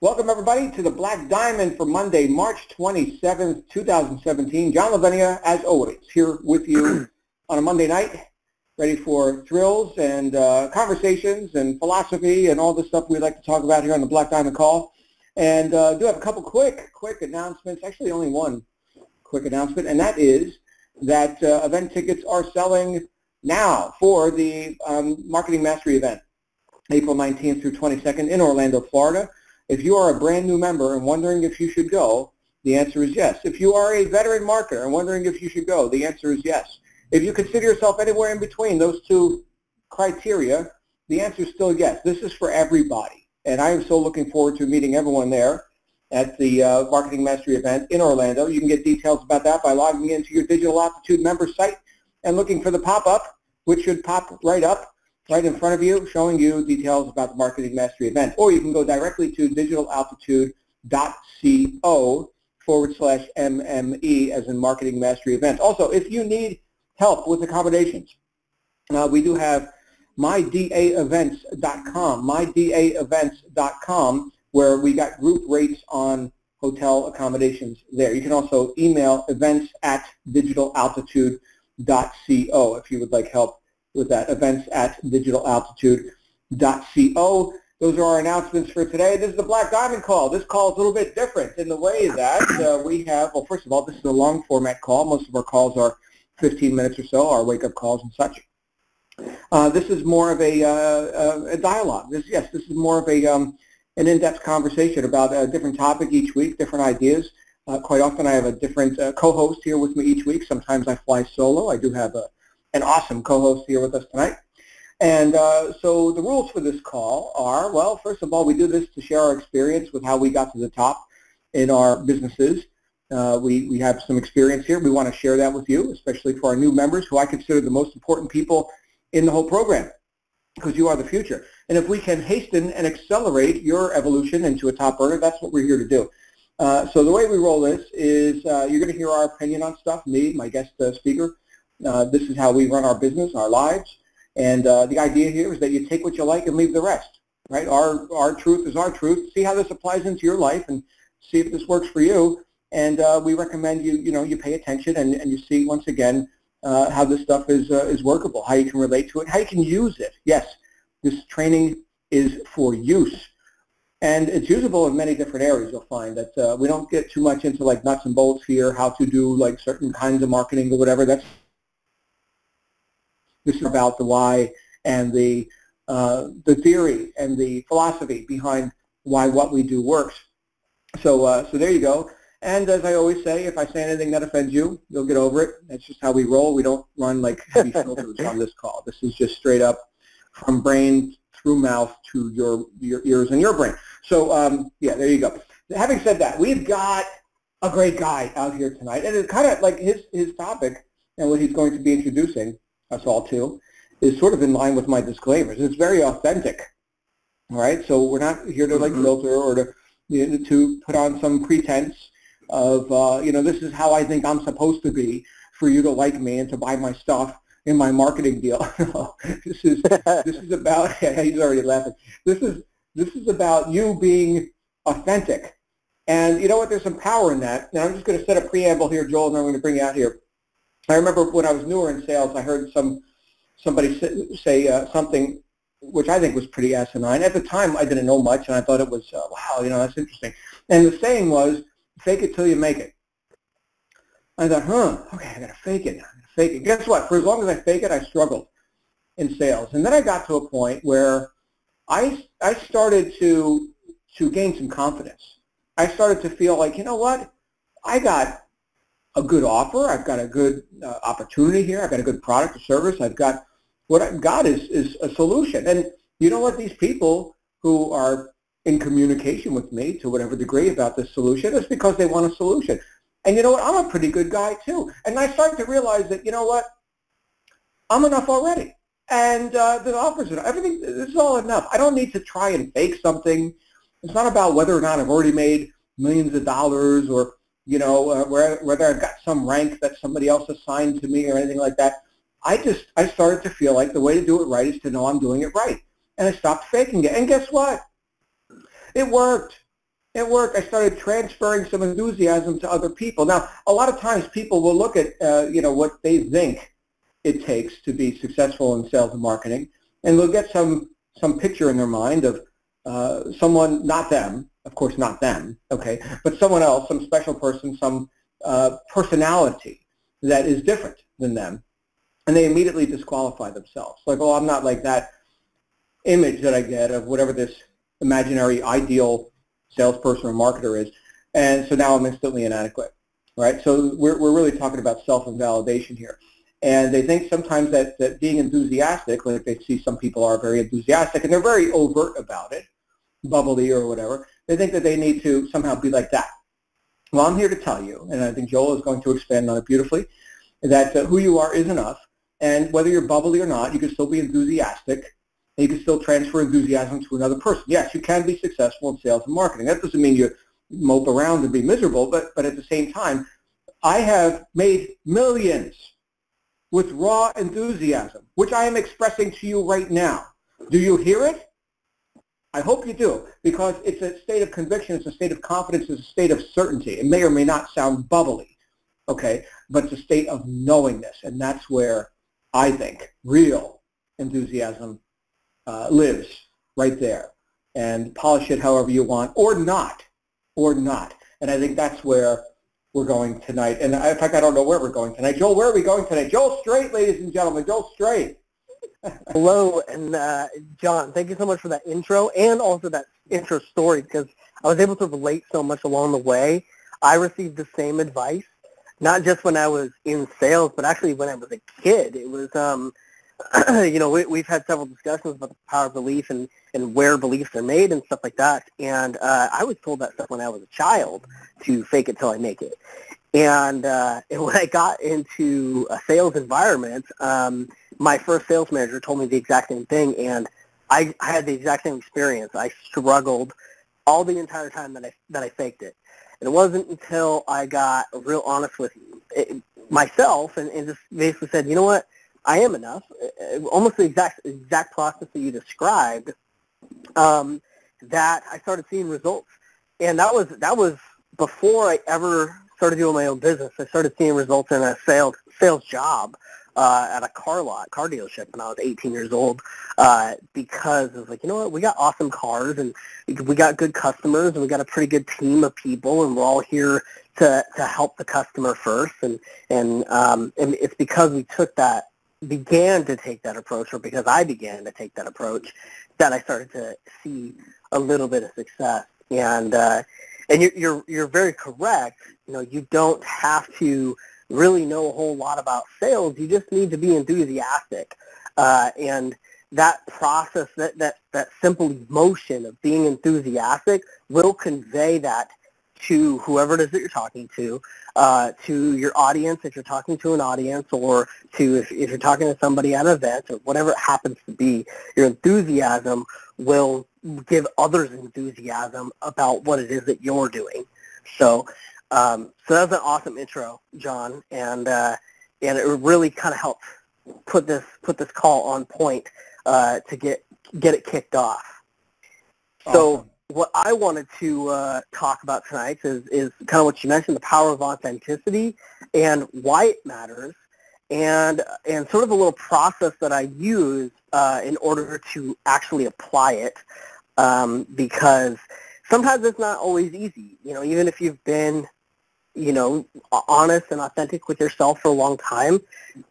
Welcome, everybody, to the Black Diamond for Monday, March 27th, 2017. John Lavinia, as always, here with you on a Monday night, ready for thrills and conversations and philosophy and all the stuff we like to talk about here on the Black Diamond Call. And do have a couple quick announcements, actually only one quick announcement, and that is that event tickets are selling now for the Marketing Mastery event, April 19th through 22nd in Orlando, Florida. If you are a brand new member and wondering if you should go, the answer is yes. If you are a veteran marketer and wondering if you should go, the answer is yes. If you consider yourself anywhere in between those two criteria, the answer is still yes. This is for everybody. And I am so looking forward to meeting everyone there at the Marketing Mastery event in Orlando. You can get details about that by logging into your Digital Altitude member site and looking for the pop-up, which should pop right up right in front of you, showing you details about the Marketing Mastery event. Or you can go directly to digitalaltitude.co/MME as in Marketing Mastery event. Also, if you need help with accommodations, we do have mydaevents.com, where we got group rates on hotel accommodations there. You can also email events@digitalaltitude.co if you would like help with that, events@digitalaltitude.co. Those are our announcements for today. This is the Black Diamond Call. This call is a little bit different in the way that we have, well, first of all, this is a long format call. Most of our calls are 15 minutes or so, our wake-up calls and such. This is more of a dialogue. This is more of an in-depth conversation about a different topic each week, different ideas. Quite often I have a different co-host here with me each week. Sometimes I fly solo. I do have an awesome co-host here with us tonight. And so the rules for this call are, well, first of all, we do this to share our experience with how we got to the top in our businesses. We have some experience here. We want to share that with you, especially for our new members, who I consider the most important people in the whole program, because you are the future. And if we can hasten and accelerate your evolution into a top earner, that's what we're here to do. So the way we roll this is you're going to hear our opinion on stuff, me, my guest speaker. This is how we run our business, our lives, and the idea here is that you take what you like and leave the rest, right? Our truth is our truth. See how this applies into your life and see if this works for you, and we recommend you pay attention and you see, once again, how this stuff is workable, how you can relate to it, how you can use it. Yes, this training is for use, and it's usable in many different areas. You'll find that we don't get too much into like nuts and bolts here, how to do like certain kinds of marketing or whatever. This is about the why and the theory and the philosophy behind why what we do works. So there you go. And as I always say, if I say anything that offends you, you'll get over it. That's just how we roll. We don't run like heavy filters on this call. This is just straight up from brain through mouth to your ears and your brain. So yeah, there you go. Having said that, we've got a great guy out here tonight, and it's kind of like his topic and what he's going to be introducing us all to is sort of in line with my disclaimers. It's very authentic, all right? So we're not here to like filter or to put on some pretense of this is how I think I'm supposed to be for you to like me and to buy my stuff in my marketing deal. This is about he's already laughing. This is about you being authentic, and you know what? There's some power in that. Now I'm just going to set a preamble here, Joel, and I'm going to bring you out here. I remember when I was newer in sales, I heard somebody say something which I think was pretty asinine. At the time, I didn't know much, and I thought it was, wow, that's interesting. And the saying was, fake it till you make it. I thought, okay, I got to fake it. Guess what? For as long as I fake it, I struggled in sales. And then I got to a point where I started to gain some confidence. I started to feel like, you know what? I got a good offer. I've got a good opportunity here. I've got a good product or service. What I've got is a solution. And you know what? These people who are in communication with me to whatever degree about this solution, it's because they want a solution. And you know what? I'm a pretty good guy too. And I started to realize that, you know what? I'm enough already. And the offers, everything, this is all enough. I don't need to try and fake something. It's not about whether or not I've already made millions of dollars or whether I've got some rank that somebody else assigned to me or anything like that. I started to feel like the way to do it right is to know I'm doing it right. And I stopped faking it. And guess what? It worked. It worked. I started transferring some enthusiasm to other people. Now, a lot of times people will look at, what they think it takes to be successful in sales and marketing, and they'll get some picture in their mind of someone, not them, of course not them, okay, but someone else, some special person, some personality that is different than them, and they immediately disqualify themselves. Like, oh, I'm not like that image that I get of whatever this imaginary ideal salesperson or marketer is, and so now I'm instantly inadequate, right? So we're really talking about self-invalidation here. And they think sometimes that being enthusiastic, like they see some people are very enthusiastic, and they're very overt about it, bubbly or whatever, they think that they need to somehow be like that. Well, I'm here to tell you, and I think Joel is going to expand on it beautifully, that who you are is enough, and whether you're bubbly or not, you can still be enthusiastic, and you can still transfer enthusiasm to another person. Yes, you can be successful in sales and marketing. That doesn't mean you mope around and be miserable, but at the same time, I have made millions with raw enthusiasm, which I am expressing to you right now. Do you hear it? I hope you do, because it's a state of conviction, it's a state of confidence, it's a state of certainty. It may or may not sound bubbly, okay, but it's a state of knowingness, and that's where I think real enthusiasm lives, right there. And polish it however you want, or not. And I think that's where we're going tonight. And in fact, I don't know where we're going tonight. Joel, where are we going tonight? Joel Straight, ladies and gentlemen. Joel Straight. Hello, and John, thank you so much for that intro and also that intro story, because I was able to relate so much along the way. I received the same advice, not just when I was in sales, but actually when I was a kid. It was, we've had several discussions about the power of belief and where beliefs are made and stuff like that. And I was told that stuff when I was a child, to fake it till I make it. And when I got into a sales environment, my first sales manager told me the exact same thing, and I had the exact same experience. I struggled all the entire time that I faked it. And it wasn't until I got real honest with myself and just basically said, you know what, I am enough. Almost the exact process that you described, that I started seeing results. And that was before I ever started doing my own business. I started seeing results in a sales job at a car dealership when I was 18 years old, because it was like, you know what, we got awesome cars, and we got good customers, and we got a pretty good team of people, and we're all here to help the customer first. And it's because we began to take that approach, or because I began to take that approach, that I started to see a little bit of success. And you're very correct. You don't have to really know a whole lot about sales. You just need to be enthusiastic. And that process, that simple emotion of being enthusiastic will convey that to whoever it is that you're talking to your audience if you're talking to an audience, or if you're talking to somebody at an event, or whatever it happens to be. Your enthusiasm will give others enthusiasm about what it is that you're doing. So that was an awesome intro, John, and it really kind of helped put this call on point to get it kicked off. Awesome. So what I wanted to talk about tonight is kind of what you mentioned, the power of authenticity and why it matters, and sort of a little process that I use in order to actually apply it, because sometimes it's not always easy. Even if you've been honest and authentic with yourself for a long time,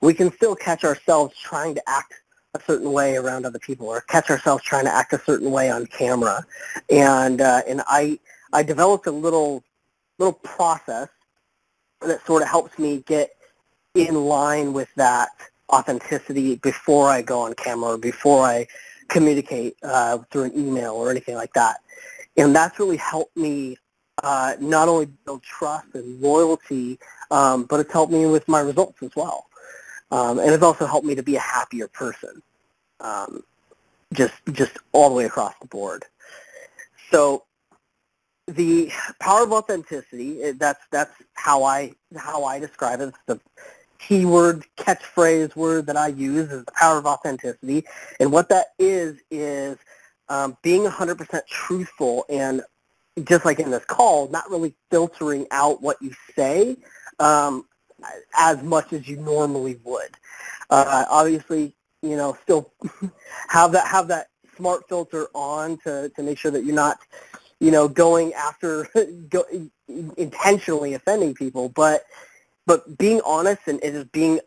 we can still catch ourselves trying to act a certain way around other people, or catch ourselves trying to act a certain way on camera. And I developed a little process that sort of helps me get in line with that authenticity before I go on camera, or before I communicate through an email or anything like that. And that's really helped me not only build trust and loyalty, but it's helped me with my results as well. And it's also helped me to be a happier person, just all the way across the board. So the power of authenticity, that's how I describe it. It's the keyword, catchphrase word that I use, is the power of authenticity. And what that is being 100% truthful and just like in this call, not really filtering out what you say as much as you normally would. Obviously, still have that smart filter on to make sure that you're not, going after intentionally offending people, but being honest and just being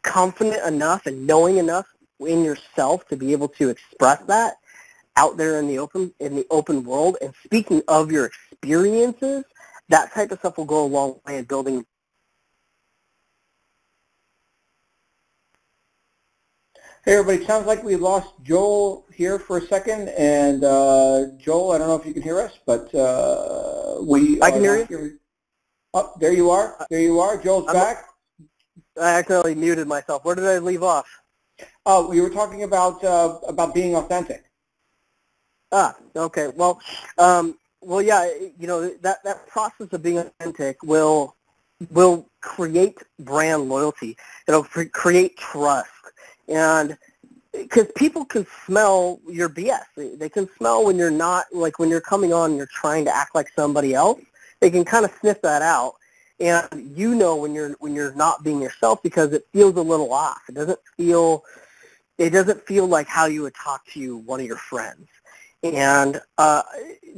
confident enough and knowing enough in yourself to be able to express that out there in the open world, and speaking of your experiences, that type of stuff will go a long way in building. Hey everybody, sounds like we lost Joel here for a second, and Joel, I don't know if you can hear us, but I can hear you. Oh, there you are. There you are. Joel's back. I accidentally muted myself. Where did I leave off? Oh, we were talking about being authentic. Okay. Well, yeah. That process of being authentic will create brand loyalty. It'll create trust, and because people can smell your BS. They can smell when you're not, like when you're coming on and you're trying to act like somebody else. They can kind of sniff that out, and when you're not being yourself, because it feels a little off. It doesn't feel like how you would talk to one of your friends. And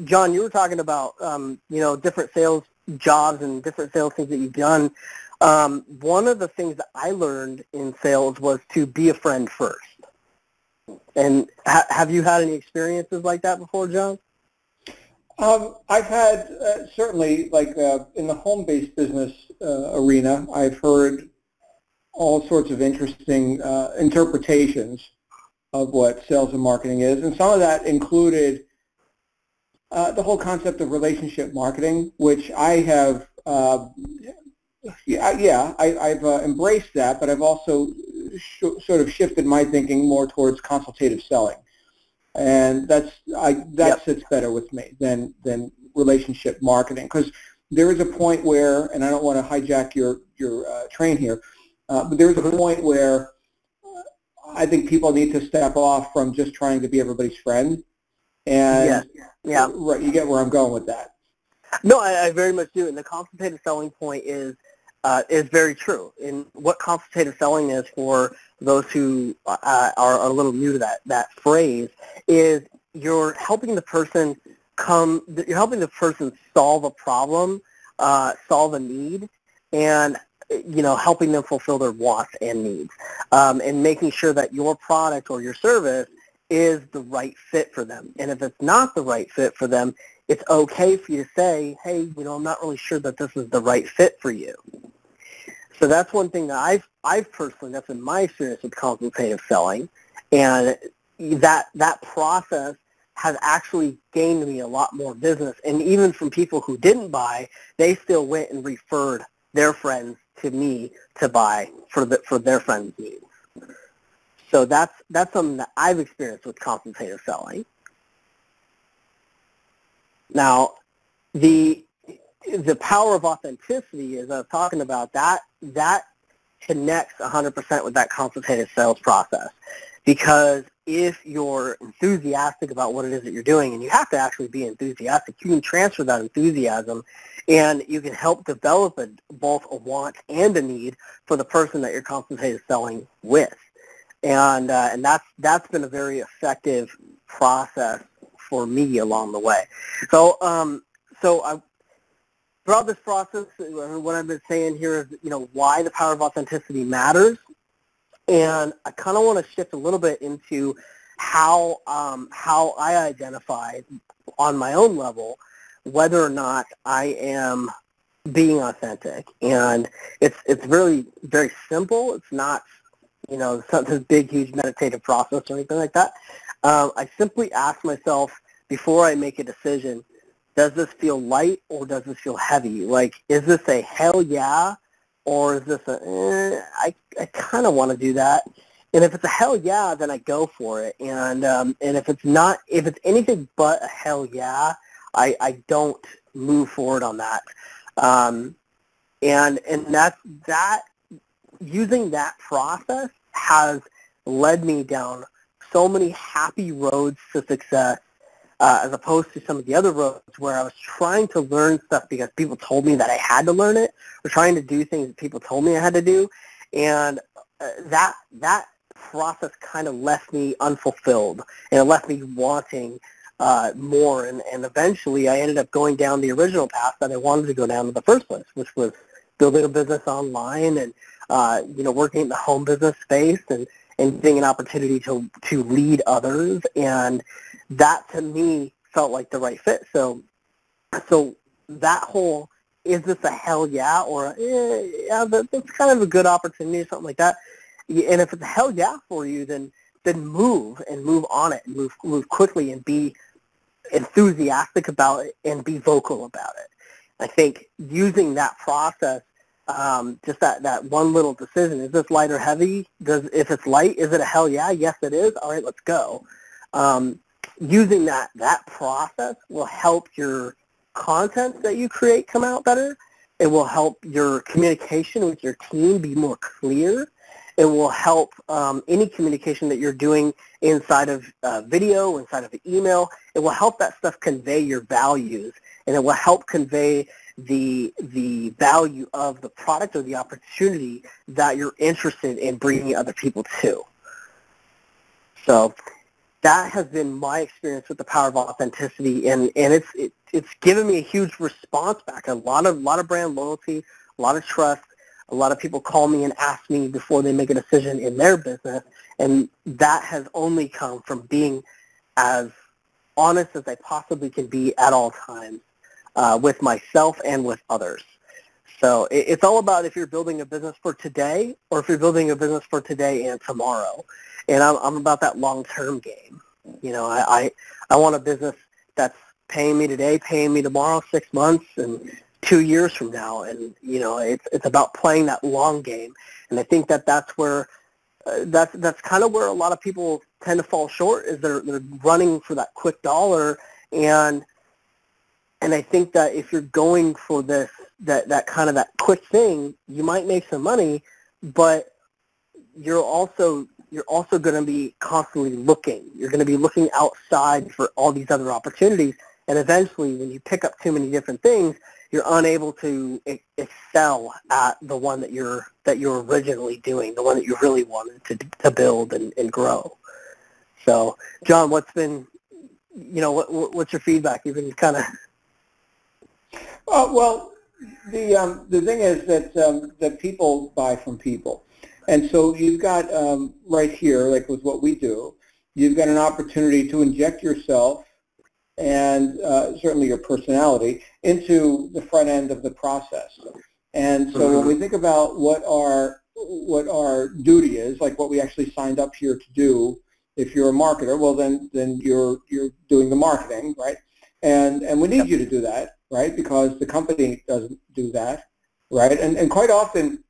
John, you were talking about different sales jobs and different sales things that you've done. One of the things that I learned in sales was to be a friend first. And have you had any experiences like that before, John? I've had certainly, like in the home-based business arena, I've heard all sorts of interesting interpretations of what sales and marketing is, and some of that included the whole concept of relationship marketing, which I have, I've embraced that, but I've also sort of shifted my thinking more towards consultative selling, and that sits better with me than relationship marketing, because there is a point where, and I don't want to hijack your train here, but there is a point where I think people need to step off from just trying to be everybody's friend. And right, you get where I'm going with that. No, I very much do. And the consultative selling point is very true. And what consultative selling is, for those who are a little new to that phrase, is you're helping the person solve a problem, solve a need, and helping them fulfill their wants and needs, and making sure that your product or your service is the right fit for them. And if it's not the right fit for them, it's okay for you to say, hey, I'm not really sure that this is the right fit for you. So that's one thing that I've personally, that's been my experience with consultative selling, and that process has actually gained me a lot more business. And even from people who didn't buy, they still went and referred their friends to me to buy for their friends' needs. So that's something that I've experienced with consultative selling. Now, the power of authenticity, as I was talking about, that connects 100% with that consultative sales process. Because if you're enthusiastic about what it is that you're doing, and you have to actually be enthusiastic, you can transfer that enthusiasm, and you can help develop both a want and a need for the person that you're consultative selling with. And that's been a very effective process for me along the way. So throughout this process, what I've been saying here is, why the power of authenticity matters. And I kind of want to shift a little bit into how I identify on my own level whether or not I am being authentic. And it's really very simple. It's not this big, huge meditative process or anything like that. I simply ask myself before I make a decision, does this feel light or does this feel heavy? Like, is this a hell yeah? Or is this I kind of want to do that? And if it's a hell yeah, then I go for it. And if it's anything but a hell yeah, I don't move forward on that. And that using that process has led me down so many happy roads to success as opposed to some of the other roads where I was trying to learn stuff because people told me that I had to learn it, or trying to do things that people told me I had to do, and that process kind of left me unfulfilled, and it left me wanting more, and eventually I ended up going down the original path that I wanted to go down in the first place, which was building a business online and working in the home business space and getting an opportunity to lead others, and that to me felt like the right fit. So that whole, is this a hell yeah, or yeah, that's kind of a good opportunity or something like that. And if it's a hell yeah for you, then move on it, and move quickly, and be enthusiastic about it, and be vocal about it. I think using that process, just that one little decision, is this light or heavy? If it's light, is it a hell yeah? Yes, it is. All right, let's go. Using that process will help your content that you create come out better. It will help your communication with your team be more clear. It will help any communication that you're doing inside of video, inside of email. It will help that stuff convey your values, and it will help convey the value of the product or the opportunity that you're interested in bringing other people to. So that has been my experience with the power of authenticity, and it's given me a huge response back. A lot of brand loyalty, a lot of trust. A lot of people call me and ask me before they make a decision in their business, and that has only come from being as honest as I possibly can be at all times with myself and with others. So it's all about if you're building a business for today, or if you're building a business for today and tomorrow. And I'm about that long-term game. I want a business that's paying me today, paying me tomorrow, 6 months, and 2 years from now, and it's about playing that long game. And I think that's where that's kind of where a lot of people tend to fall short, is they're running for that quick dollar, and I think that if you're going for this that kind of that quick thing, you might make some money, but you're also going to be constantly looking. You're going to be looking outside for all these other opportunities, and eventually, when you pick up too many different things, you're unable to excel at the one that you're originally doing, the one that you really wanted to build and grow. So, John, what's been, what's your feedback? You've been kind of. Well, the thing is that people buy from people, and so you've got right here, like with what we do, you've got an opportunity to inject yourself and certainly your personality into the front end of the process. And so when we think about what our duty is, like what we actually signed up here to do, if you're a marketer, well then you're doing the marketing, right? And we need you to do that, right? Because the company doesn't do that, right? And quite often,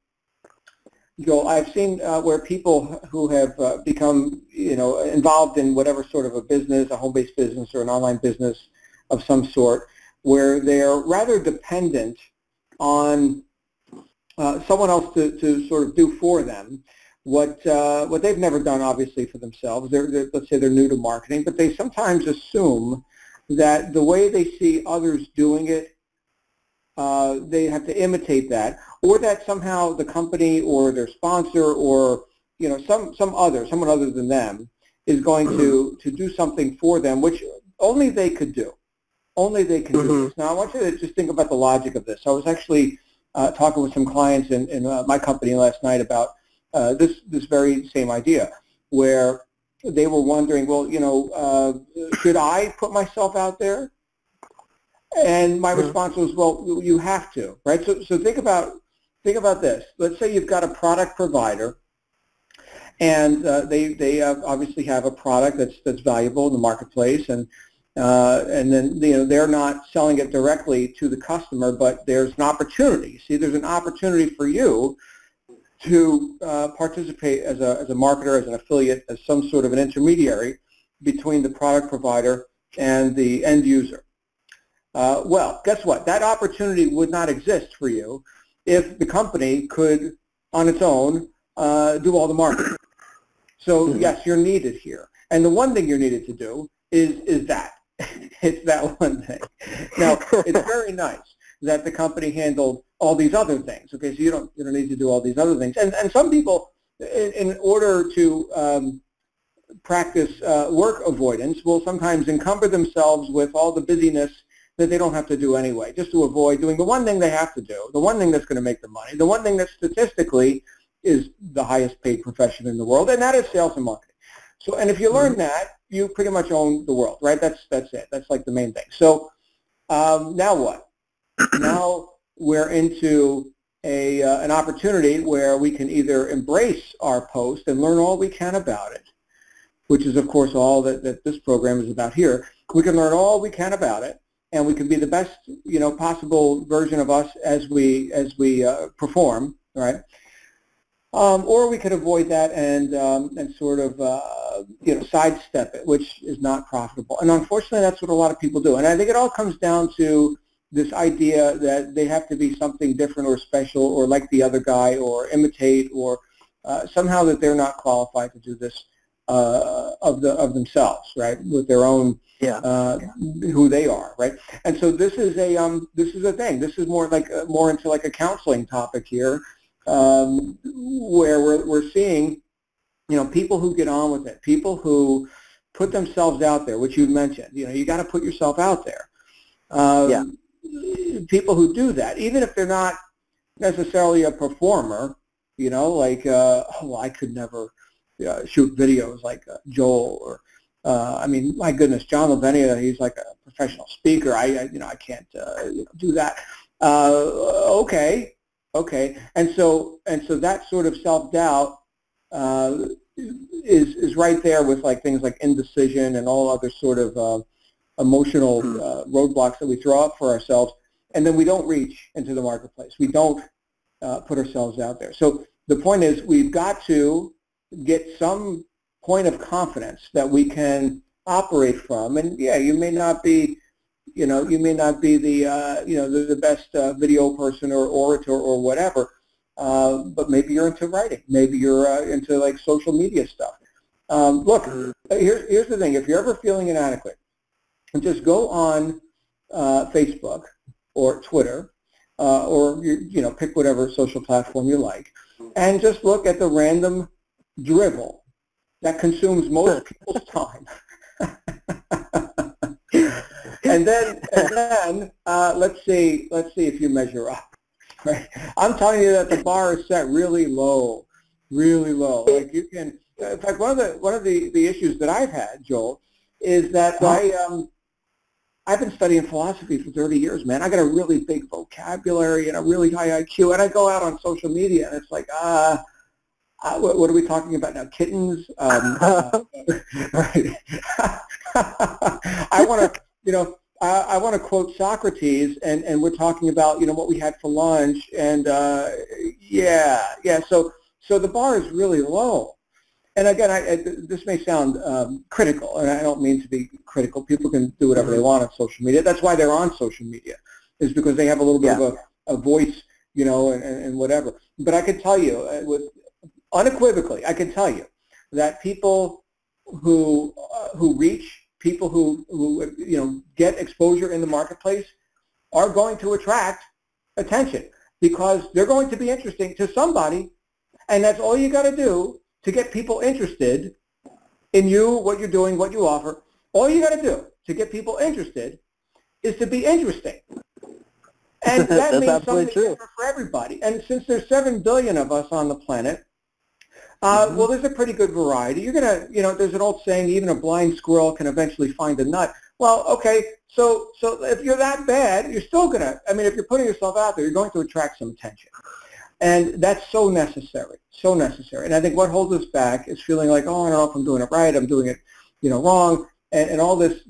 Joel, I've seen where people who have become, involved in whatever sort of a business, a home-based business or an online business of some sort, where they're rather dependent on someone else to sort of do for them what they've never done, obviously, for themselves. Let's say they're new to marketing, but they sometimes assume that the way they see others doing it, they have to imitate that, or that somehow the company or their sponsor or someone other than them is going to do something for them, which only they could do. Only they can do this. Now, I want you to just think about the logic of this. I was actually talking with some clients in my company last night about this very same idea, where they were wondering, well, should I put myself out there? And my response was, well, you have to, right? So think about this. Let's say you've got a product provider, and they obviously have a product that's valuable in the marketplace, and then they're not selling it directly to the customer, but there's an opportunity. See, there's an opportunity for you to participate as a marketer, as an affiliate, as some sort of an intermediary between the product provider and the end user. Well, guess what? That opportunity would not exist for you if the company could, on its own, do all the marketing. So yes, you're needed here. And the one thing you're needed to do is that. It's that one thing. Now, it's very nice that the company handled all these other things. Okay, so you don't need to do all these other things. And some people, in order to practice work avoidance, will sometimes encumber themselves with all the busyness that they don't have to do anyway, just to avoid doing the one thing they have to do, the one thing that's going to make them money, the one thing that statistically is the highest paid profession in the world, and that is sales and marketing. So, and if you learn that, you pretty much own the world, right? That's it. That's like the main thing. So now what? Now we're into an opportunity where we can either embrace our post and learn all we can about it, which is, of course, all that this program is about here. We can learn all we can about it, and we can be the best, possible version of us as we perform, right? Or we could avoid that and sort of sidestep it, which is not profitable. And unfortunately, that's what a lot of people do. And I think it all comes down to this idea that they have to be something different or special or like the other guy or imitate or somehow that they're not qualified to do this of themselves, right? With their own who they are, right? And so this is a thing. This is more into like a counseling topic here, where we're seeing, people who get on with it, people who put themselves out there, which you mentioned. You got to put yourself out there. People who do that, even if they're not necessarily a performer, I could never shoot videos like Joel or, my goodness, John Lavinia, he's like a professional speaker. I can't do that. Okay. And so that sort of self-doubt is right there with like things like indecision and all other sort of emotional roadblocks that we throw up for ourselves, and then we don't reach into the marketplace. We don't put ourselves out there. So the point is, we've got to get some point of confidence that we can operate from. And you may not be, the the best video person or orator or whatever, but maybe you're into writing. Maybe you're into like social media stuff. Look, here's the thing: if you're ever feeling inadequate, just go on Facebook or Twitter, or pick whatever social platform you like, and just look at the random drivel that consumes most people's time. and then let's see if you measure up. Right? I'm telling you that the bar is set really low, really low. Like you can, in fact, one of the issues that I've had, Joel, is that I've been studying philosophy for 30 years, man. I got a really big vocabulary and a really high IQ, and I go out on social media, and it's like, what are we talking about now? Kittens? Right. I want to, I want to quote Socrates, and we're talking about, what we had for lunch, and so the bar is really low. And again, this may sound critical, and I don't mean to be critical. People can do whatever they want on social media. That's why they're on social media, is because they have a little bit of a voice, and whatever. But I can tell you, unequivocally, I can tell you that people who reach, people who get exposure in the marketplace are going to attract attention because they're going to be interesting to somebody, and that's all you got to do to get people interested in you, what you're doing, what you offer. All you got to do to get people interested is to be interesting. And that means something different for everybody. And since there's 7 billion of us on the planet, well, there's a pretty good variety. You're going to, there's an old saying, even a blind squirrel can eventually find a nut. Well, okay, so if you're that bad, you're still going to, if you're putting yourself out there, you're going to attract some attention. And that's so necessary, so necessary. And I think what holds us back is feeling like, oh, I don't know if I'm doing it right, I'm doing it, wrong, and all this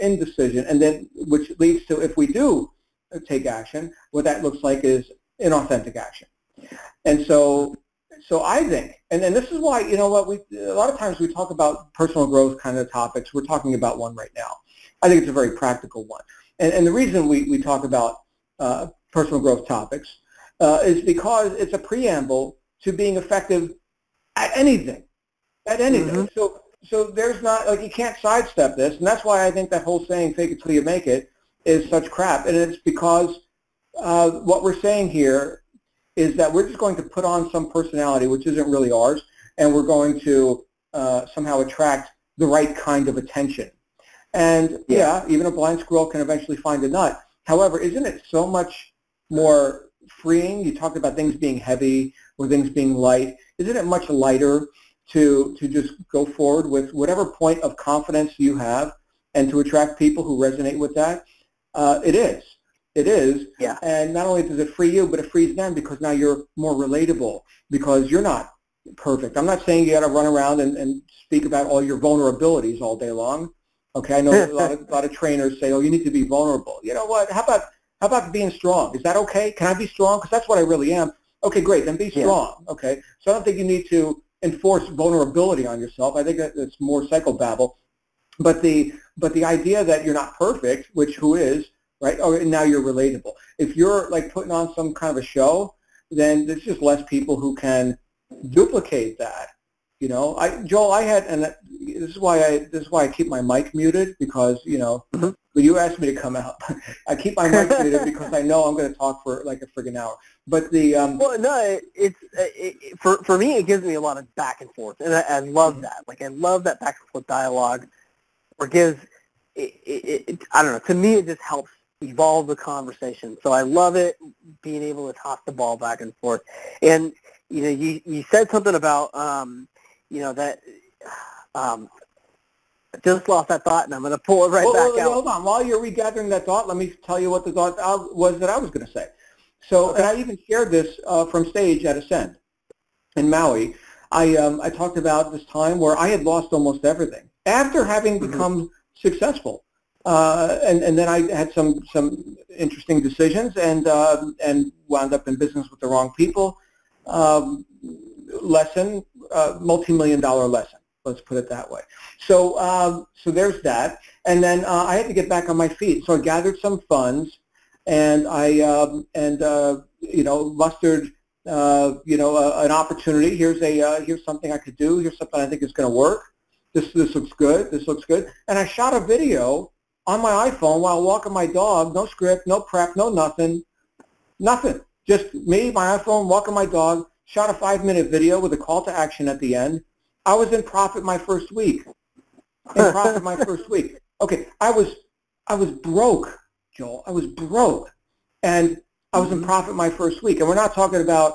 indecision, and then which leads to, if we do take action, what that looks like is inauthentic action. And so I think, and this is why, a lot of times we talk about personal growth kind of topics. We're talking about one right now. I think it's a very practical one. And the reason we talk about personal growth topics is because it's a preamble to being effective at anything. So so there's not, like, you can't sidestep this, and that's why I think that whole saying, fake it till you make it, is such crap. And it's because what we're saying here is that we're just going to put on some personality, which isn't really ours, and we're going to somehow attract the right kind of attention. And yeah, even a blind squirrel can eventually find a nut. However, isn't it so much more freeing? You talked about things being heavy or things being light. Isn't it much lighter to just go forward with whatever point of confidence you have and to attract people who resonate with that? It is. It is. Yeah. And not only does it free you, but it frees them because now you're more relatable because you're not perfect. I'm not saying you got to run around and speak about all your vulnerabilities all day long. Okay, I know a lot of trainers say, oh, you need to be vulnerable. You know what? How about being strong? Is that okay? Can I be strong? Because that's what I really am. Okay, great. Then be strong. Yeah. Okay. So I don't think you need to enforce vulnerability on yourself. I think that's more psychobabble. But the idea that you're not perfect, which who is, right? Oh, now you're relatable. If you're like putting on some kind of a show, then there's just less people who can duplicate that. You know, Joel, I had, and this is why I keep my mic muted because, you know, when you asked me to come out, I keep my mic muted because I know I'm going to talk for like a friggin' hour. But the well, no, for me, it gives me a lot of back and forth, and I love that. Like I love that back and forth dialogue, or gives it I don't know. To me, it just helps evolve the conversation. So I love it being able to toss the ball back and forth. And you know, you said something about you know, that I just lost that thought, and I'm going to pull it back out. Hold on. While you're regathering that thought, let me tell you what the thought was that I was going to say. So, and I even shared this from stage at Ascend in Maui. I talked about this time where I had lost almost everything after having become successful. And then I had some interesting decisions and wound up in business with the wrong people. Lesson, multi-million-dollar lesson. Let's put it that way. So so there's that. And then I had to get back on my feet. So I gathered some funds, and I you know, mustered you know, an opportunity. Here's something I could do. Here's something I think is going to work. This looks good. This looks good. And I shot a video on my iPhone while walking my dog. No script, no prep, no nothing. Nothing. Just me, my iPhone, walking my dog. Shot a 5-minute video with a call to action at the end. I was in profit my first week. Okay, I was broke, Joel. I was broke, and I was in profit my first week. And we're not talking about,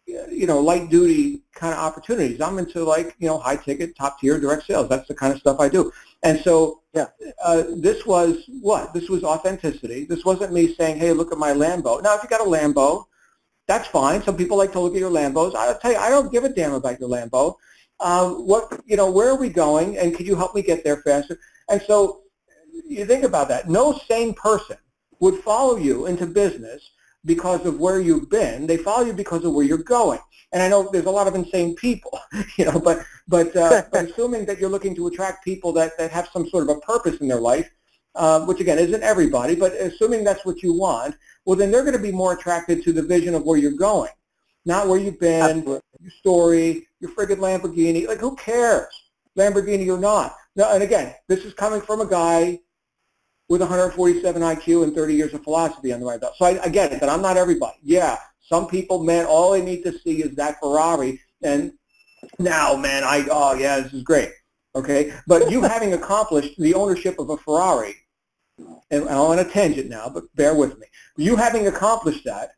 you know, light duty kind of opportunities. I'm into, like, you know, high ticket, top tier direct sales. That's the kind of stuff I do. And so this was what? This was authenticity. This wasn't me saying, hey, look at my Lambo. Now, if you got a Lambo, that's fine. Some people like to look at your Lambos. I'll tell you, I don't give a damn about your Lambo. You know, where are we going, and could you help me get there faster? And so you think about that. No sane person would follow you into business because of where you've been. They follow you because of where you're going. And I know there's a lot of insane people, you know, but assuming that you're looking to attract people that have some sort of a purpose in their life, which again isn't everybody, but assuming that's what you want, well, then they're going to be more attracted to the vision of where you're going, not where you've been, Absolutely. your story, your friggin' Lamborghini. Like, who cares, Lamborghini or not? No, and again, this is coming from a guy with 147 IQ and 30 years of philosophy on the right belt. So I get it, but I'm not everybody. Yeah, some people, man, all they need to see is that Ferrari, and now, man, oh yeah, this is great. Okay, but you having accomplished the ownership of a Ferrari, and I'm on a tangent now, but bear with me. You having accomplished that,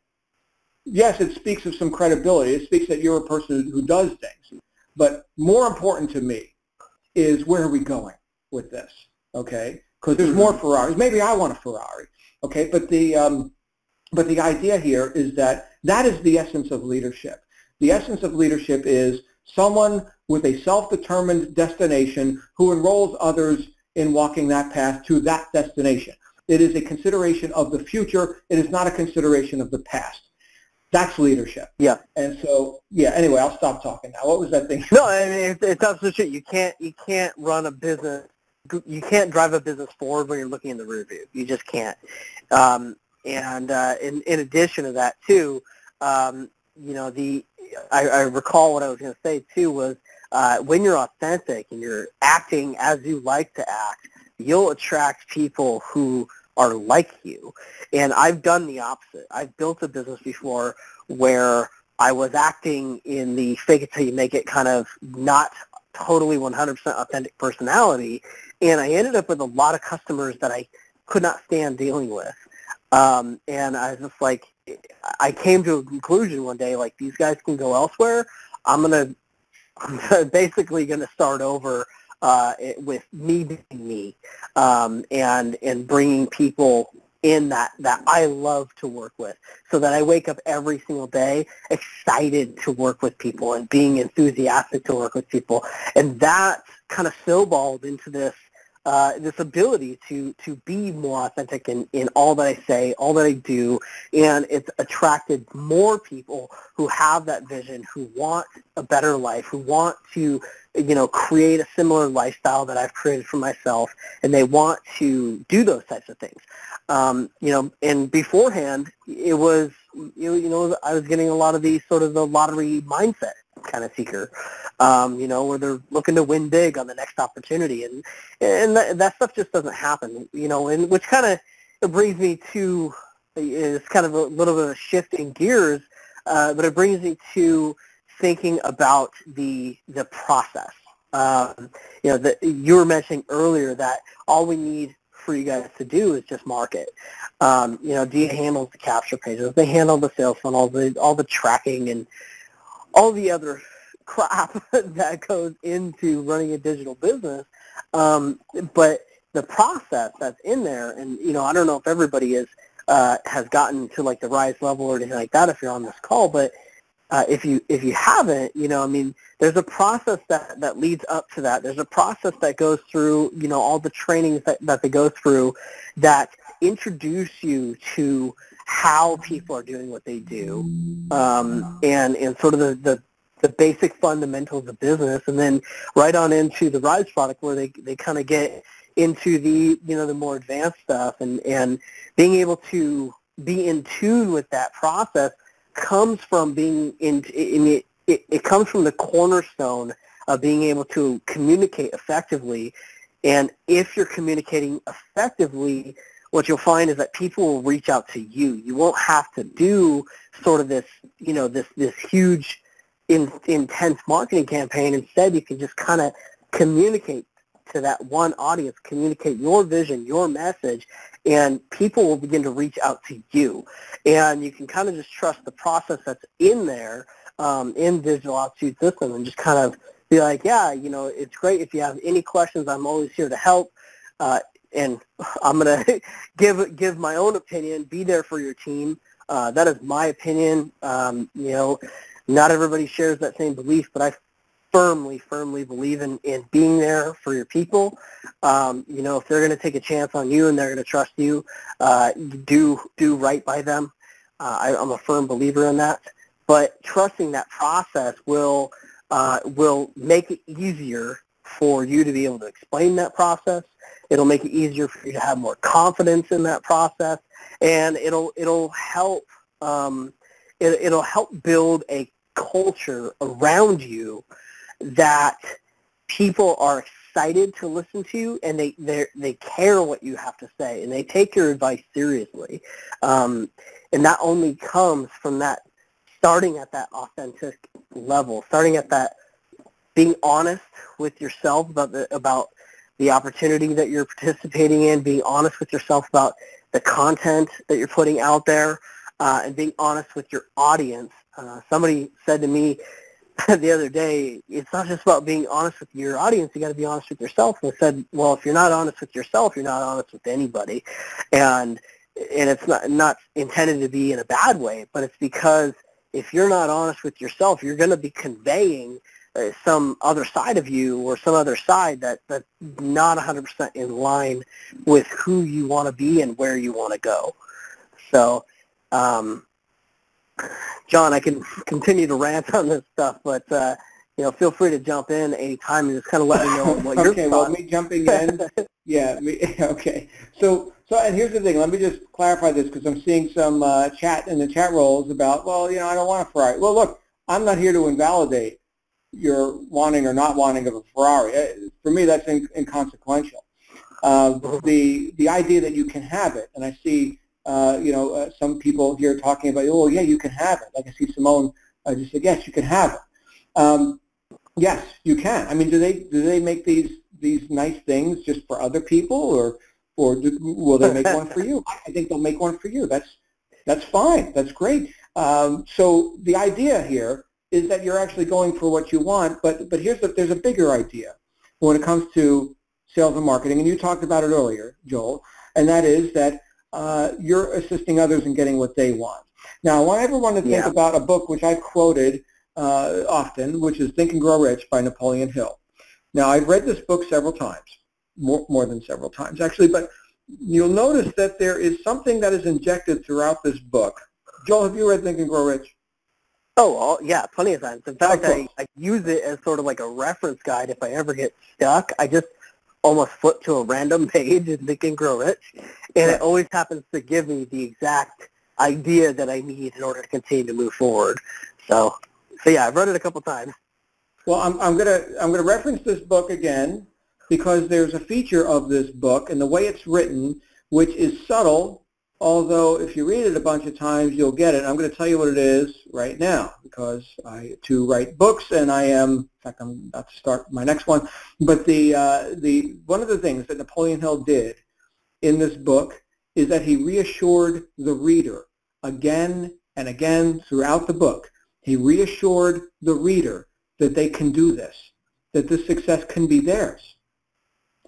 yes, it speaks of some credibility. It speaks that you're a person who does things. But more important to me is, where are we going with this? Okay, because there's more Ferraris. Maybe I want a Ferrari. Okay, but the idea here is that is the essence of leadership. The essence of leadership is someone with a self-determined destination who enrolls others in walking that path to that destination. It is a consideration of the future. It is not a consideration of the past. That's leadership. Yeah. And so, yeah, anyway, I'll stop talking now. What was that thing? No, I mean, it's absolutely true. You can't run a business. You can't drive a business forward when you're looking in the rear view. You just can't. And in addition to that, too, you know, I recall what I was going to say, too, was when you're authentic and you're acting as you like to act, you'll attract people who are like you. And I've done the opposite. I've built a business before where I was acting in the fake it till you make it kind of not totally 100% authentic personality, and I ended up with a lot of customers that I could not stand dealing with. And I was just like, I came to a conclusion one day, like, these guys can go elsewhere. I'm basically going to start over with me being me, and bringing people in that I love to work with, so that I wake up every single day excited to work with people and being enthusiastic to work with people. And that kind of snowballed into this ability to be more authentic in all that I say, all that I do, and it's attracted more people who have that vision, who want a better life, who want to, create a similar lifestyle that I've created for myself, and they want to do those types of things. And beforehand, it was, I was getting a lot of the sort of the lottery mindset kind of seeker, where they're looking to win big on the next opportunity, and that stuff just doesn't happen, and which kind of brings me to, it's kind of a little bit of a shift in gears, but it brings me to thinking about the process. You were mentioning earlier that all we need for you guys to do is just market. DA handles the capture pages, they handle the sales funnel, all the tracking and all the other crap that goes into running a digital business. But the process that's in there, and I don't know if everybody has gotten to like the Rise level or anything like that if you're on this call, but if you haven't, there's a process that leads up to that. There's a process that goes through, all the trainings that they go through that introduce you to how people are doing what they do, and sort of the basic fundamentals of business, and then right on into the Rise product where they kind of get into the the more advanced stuff, and being able to be in tune with that process comes from being it comes from the cornerstone of being able to communicate effectively. And if you're communicating effectively, what you'll find is that people will reach out to you. You won't have to do sort of this, this huge, intense marketing campaign. Instead, you can just kind of communicate to that one audience, communicate your vision, your message, and people will begin to reach out to you. And you can kind of just trust the process that's in there, in Digital Altitude System, and just kind of be like, yeah, it's great. If you have any questions, I'm always here to help. And I'm going to give my own opinion, be there for your team. That is my opinion. Not everybody shares that same belief, but I firmly believe in being there for your people. If they're going to take a chance on you and they're going to trust you, do right by them. I'm a firm believer in that. But trusting that process will make it easier for you to be able to explain that process. It'll make it easier for you to have more confidence in that process, and it'll help it'll help build a culture around you that people are excited to listen to, and they care what you have to say, and they take your advice seriously. And that only comes from that starting at that authentic level, starting at that being honest with yourself about the opportunity that you're participating in, being honest with yourself about the content that you're putting out there, and being honest with your audience. Somebody said to me the other day, it's not just about being honest with your audience, you got to be honest with yourself. And I said, well, if you're not honest with yourself, you're not honest with anybody. And it's not intended to be in a bad way, but it's because if you're not honest with yourself, you're going to be conveying some other side of you, or some other side that's not 100% in line with who you want to be and where you want to go. So, John, I can continue to rant on this stuff, but feel free to jump in anytime and just kind of let me know what you're okay, well, me jumping in, okay. So, and here's the thing, let me just clarify this, because I'm seeing some chat in the chat rolls about, well, I don't want to fry. Well, look, I'm not here to invalidate you're wanting or not wanting of a Ferrari. For me, that's inconsequential. The idea that you can have it, and I see some people here talking about, oh yeah, you can have it. Like I see Simone just said, yes, you can have it. Yes, you can. I mean, do they make these nice things just for other people, or will they make one for you? I think they'll make one for you. That's fine. That's great. So the idea here is that you're actually going for what you want, but there's a bigger idea when it comes to sales and marketing, and you talked about it earlier, Joel, and that is that you're assisting others in getting what they want. Now, I ever want to think about a book which I've quoted often, which is Think and Grow Rich by Napoleon Hill. Now, I've read this book several times, more than several times actually, but you'll notice that there is something that is injected throughout this book. Joel, have you read Think and Grow Rich? Oh, yeah, plenty of times. In fact, I use it as sort of like a reference guide. If I ever get stuck, I just almost flip to a random page and Think and Grow Rich, and it always happens to give me the exact idea that I need in order to continue to move forward. So yeah, I've read it a couple times. Well, I'm gonna reference this book again because there's a feature of this book and the way it's written, which is subtle. Although if you read it a bunch of times, you'll get it. I'm going to tell you what it is right now because I too write books, and in fact, I'm about to start my next one. But one of the things that Napoleon Hill did in this book is that he reassured the reader again and again throughout the book. He reassured the reader that they can do this, that this success can be theirs.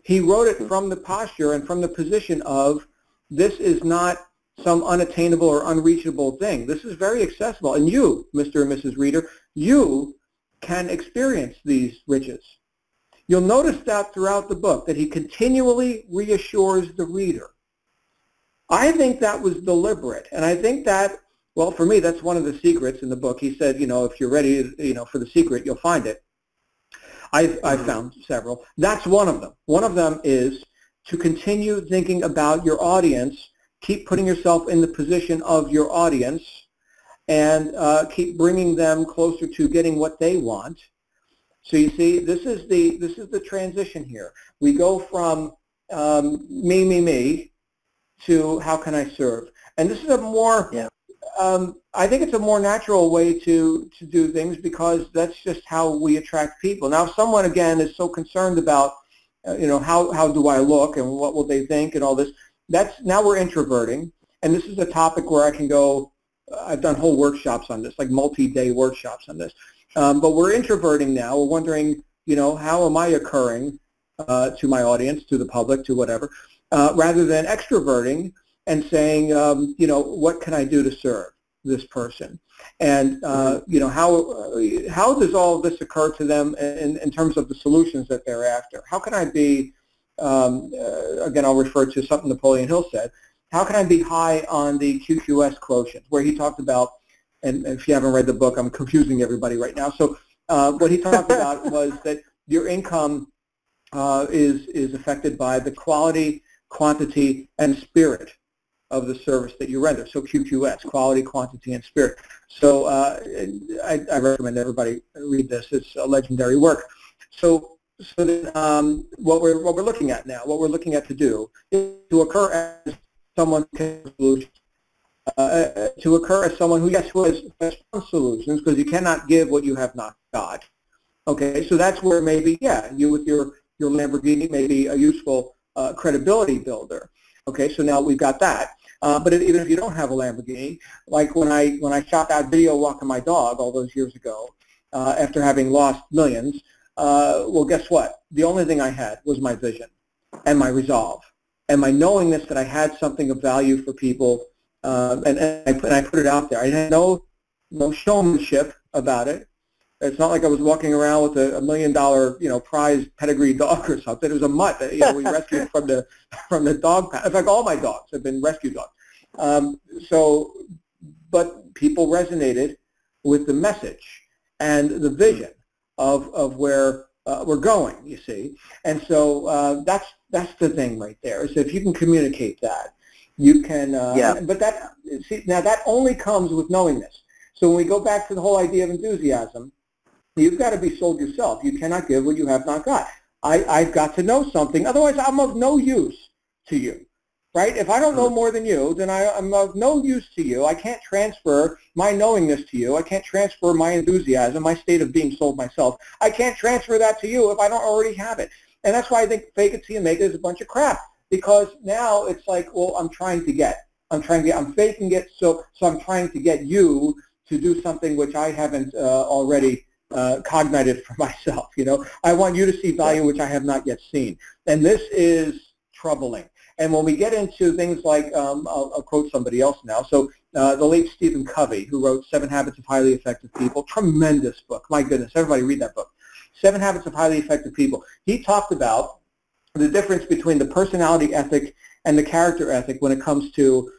He wrote it from the posture and from the position of, this is not some unattainable or unreachable thing. This is very accessible. And you, Mr. and Mrs. Reader, you can experience these riches. You'll notice that throughout the book, that he continually reassures the reader. I think that was deliberate. And I think that, well, for me, that's one of the secrets in the book. He said, if you're ready, for the secret, you'll find it. I've found several. That's one of them. One of them is to continue thinking about your audience, keep putting yourself in the position of your audience, and keep bringing them closer to getting what they want. So you see, this is the transition here. We go from me to how can I serve, and this is a more I think it's a more natural way to do things because that's just how we attract people. Now, if someone again is so concerned about how do I look and what will they think and all this, now we're introverting, and this is a topic where I can go, I've done whole workshops on this, like multi-day workshops on this, but we're introverting now. We're wondering, how am I occurring to my audience, to the public, to whatever, rather than extroverting and saying, what can I do to serve this person? And, how does all of this occur to them in terms of the solutions that they're after? How can I be, again, I'll refer to something Napoleon Hill said, how can I be high on the QQS quotient, where he talked about, and if you haven't read the book, I'm confusing everybody right now. So what he talked about was that your income is affected by the quality, quantity, and spirit of the service that you render. So QQS, quality, quantity, and spirit. So I recommend everybody read this. It's a legendary work. So then, what we're looking at now, what we're looking at to do, is to occur as someone who can solutions. To occur as someone who has solutions, because you cannot give what you have not got. Okay, so that's where maybe, you with your Lamborghini may be a useful credibility builder. Okay, so now we've got that. But even if you don't have a Lamborghini, like when I shot that video walking my dog all those years ago, after having lost millions, well, guess what? The only thing I had was my vision and my resolve and my knowingness that I had something of value for people, and I put it out there. I had no showmanship about it. It's not like I was walking around with a $1 million, prize pedigree dog or something. It was a mutt that we rescued from the dog pound. In fact, all my dogs have been rescue dogs. But people resonated with the message and the vision of where we're going. You see, and so that's the thing right there. Is if you can communicate that, you can. But now that only comes with knowingness. So when we go back to the whole idea of enthusiasm. You've got to be sold yourself. You cannot give what you have not got. I've got to know something. Otherwise, I'm of no use to you, right? If I don't know more than you, then I'm of no use to you. I can't transfer my knowingness to you. I can't transfer my enthusiasm, my state of being sold myself. I can't transfer that to you if I don't already have it. And that's why I think fake it till you make it is a bunch of crap. Because now it's like, well, I'm faking it, so I'm trying to get you to do something which I haven't already cognited for myself. I want you to see value which I have not yet seen. And this is troubling. And when we get into things like, I'll quote somebody else now. So the late Stephen Covey, who wrote 7 Habits of Highly Effective People, tremendous book. My goodness, everybody read that book. 7 Habits of Highly Effective People. He talked about the difference between the personality ethic and the character ethic when it comes to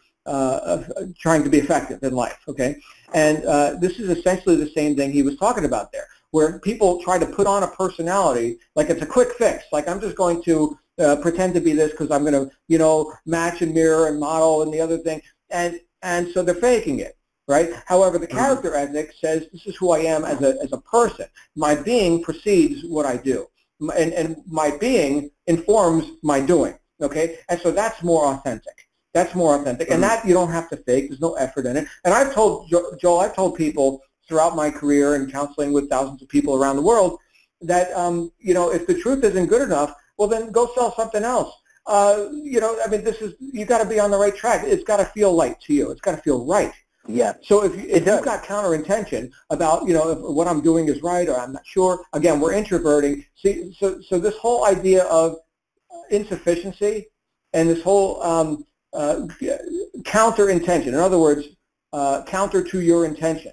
trying to be effective in life, okay? And this is essentially the same thing he was talking about there, where people try to put on a personality like it's a quick fix, like I'm just going to pretend to be this because I'm going to, match and mirror and model and the other thing, and so they're faking it, right? However, the character ethic says this is who I am as a person. My being precedes what I do. And my being informs my doing, okay? And so that's more authentic. That's more authentic. And that you don't have to fake. There's no effort in it. And I've told, Joel, I've told people throughout my career and counseling with thousands of people around the world that, if the truth isn't good enough, well, then go sell something else. You got to be on the right track. It's got to feel right to you. It's got to feel right. Yeah. So if you've got counter intention about, if what I'm doing is right or I'm not sure, again, we're introverting. See, so this whole idea of insufficiency and this whole counter intention, in other words, counter to your intention,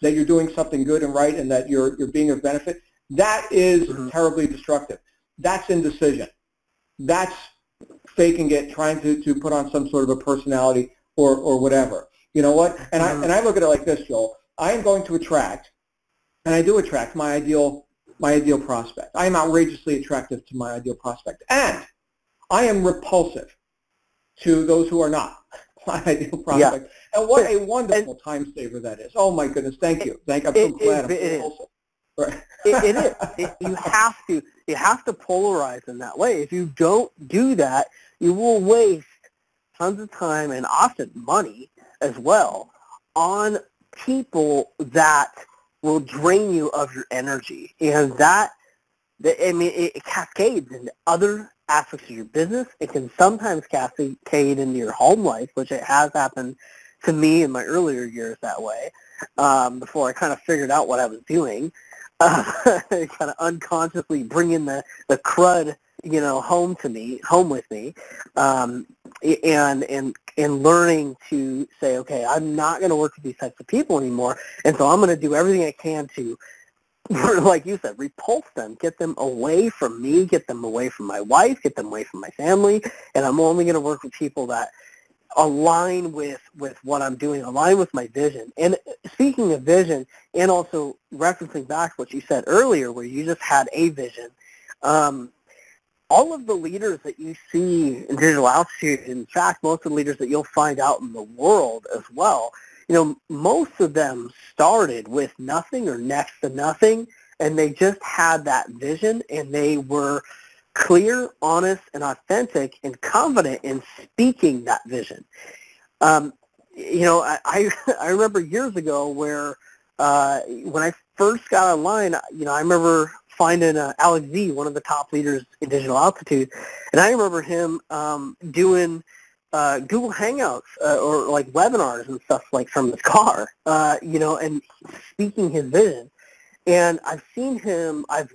that you're doing something good and right and that you're being of benefit, that is terribly destructive. That's indecision. That's faking it, trying to put on some sort of a personality or whatever. You know what? And I look at it like this, Joel. I am going to attract, and I do attract my ideal prospect. I am outrageously attractive to my ideal prospect, and I am repulsive to those who are not my ideal prospect. Yeah. And what a wonderful time saver that is. Oh my goodness! Thank you. I'm so glad I'm repulsive. Right. It is. You have to polarize in that way. If you don't do that, you will waste tons of time and often money as well on people that will drain you of your energy, and it cascades into other aspects of your business. It can sometimes cascade into your home life, which it has happened to me in my earlier years that way, before I kind of figured out what I was doing. Kind of unconsciously bringing the crud, home with me, and learning to say, okay, I'm not going to work with these types of people anymore, and so I'm going to do everything I can to, like you said, repulse them, get them away from me, get them away from my wife, get them away from my family, and I'm only going to work with people that align with what I'm doing, align with my vision. And speaking of vision, and also referencing back what you said earlier, where you just had a vision, all of the leaders that you see in digital altitude, in fact, most of the leaders that you'll find out in the world as well, most of them started with nothing or next to nothing, and they just had that vision, and they were clear, honest, and authentic, and confident in speaking that vision. I remember years ago where when I first got online, I remember finding Alex Z, one of the top leaders in digital altitude, and I remember him doing Google Hangouts or like webinars and stuff like from his car, and speaking his vision. And I've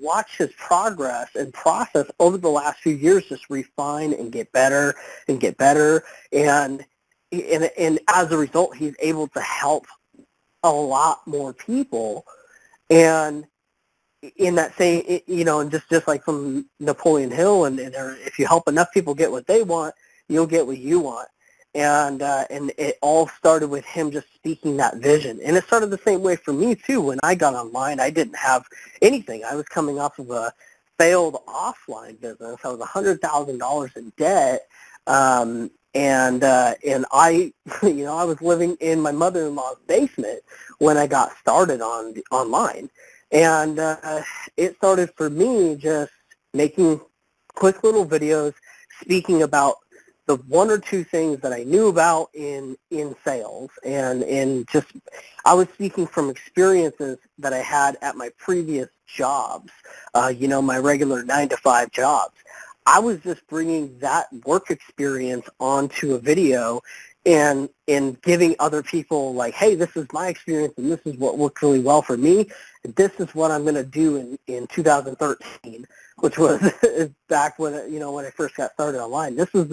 watched his progress and process over the last few years just refine and get better. And as a result, he's able to help a lot more people. And in that same, and just like from Napoleon Hill, and if you help enough people get what they want, you'll get what you want. And it all started with him just speaking that vision. And it started the same way for me, too. When I got online, I didn't have anything. I was coming off of a failed offline business. I was $100,000 in debt. And I, I was living in my mother-in-law's basement when I got started online. And it started for me just making quick little videos speaking about the one or two things that I knew about in sales, and just I was speaking from experiences that I had at my previous jobs, my regular 9-to-5 jobs. I was just bringing that work experience onto a video and giving other people like, hey, this is my experience and this is what worked really well for me. This is what I'm going to do in 2013, which was back when when I first got started online. This is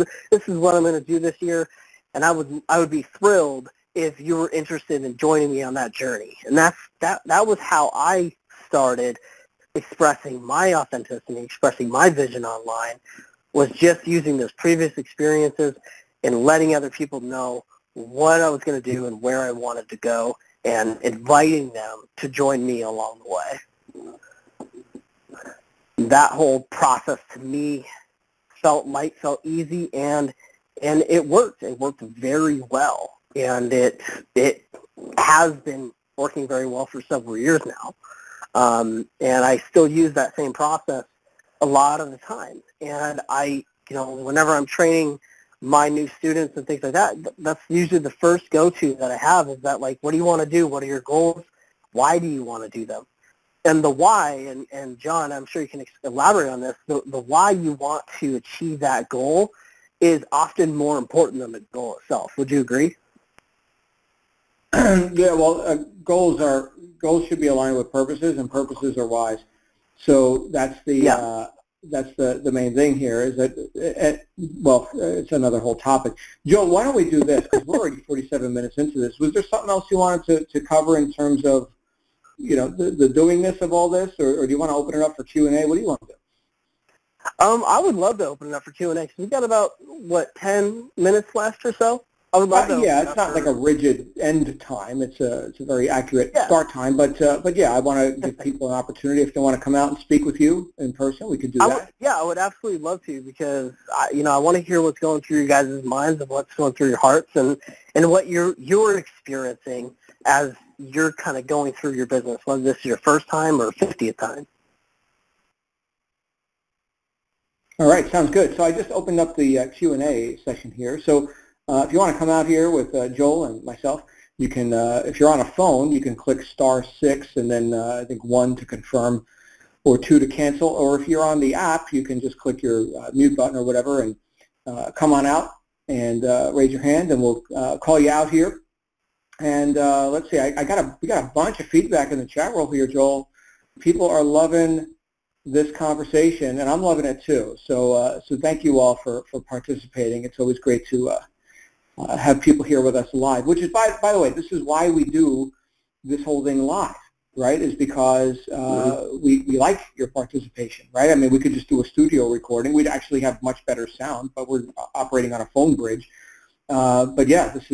what I'm going to do this year, and I would be thrilled if you were interested in joining me on that journey. And that was how I started expressing my authenticity, expressing my vision online, was just using those previous experiences and letting other people know what I was going to do and where I wanted to go, and inviting them to join me along the way. That whole process to me felt light, felt easy, and it worked. It worked very well, and it has been working very well for several years now. And I still use that same process a lot of the time. And whenever I'm training my new students and things like that, that's usually the first go-to that I have, is that, like, what do you want to do? What are your goals? Why do you want to do them? And the why, and John, I'm sure you can elaborate on this, the why you want to achieve that goal is often more important than the goal itself. Would you agree? Yeah, well, goals should be aligned with purposes, and purposes are whys. So that's the main thing here. Is that it's another whole topic. Joe, why don't we do this, because we're already 47 minutes into this. Was there something else you wanted to cover in terms of the doingness of all this, or do you want to open it up for Q&A? What do you want to do? I would love to open it up for Q&A, because we've got about 10 minutes left or so. I would love to. Yeah, it's not like a rigid end time. It's a very accurate start time. But yeah, I want to give people an opportunity, if they want to come out and speak with you in person, we could do that. I would absolutely love to, because I want to hear what's going through your guys' minds and what's going through your hearts, and what you're experiencing as you're kind of going through your business, whether this is your first time or 50th time. All right, sounds good. So I just opened up the Q&A session here. So if you want to come out here with Joel and myself, you can, if you're on a phone, you can click *6 and then I think 1 to confirm, or 2 to cancel. Or if you're on the app, you can just click your mute button or whatever and come on out and raise your hand, and we'll call you out here. And let's see, we got a bunch of feedback in the chat room here, Joel. People are loving this conversation, and I'm loving it too. So thank you all for participating. It's always great to have people here with us live, which is, by the way, this is why we do this whole thing live, right, is because we like your participation, right? I mean, we could just do a studio recording. We'd actually have much better sound, but we're operating on a phone bridge. But yeah, this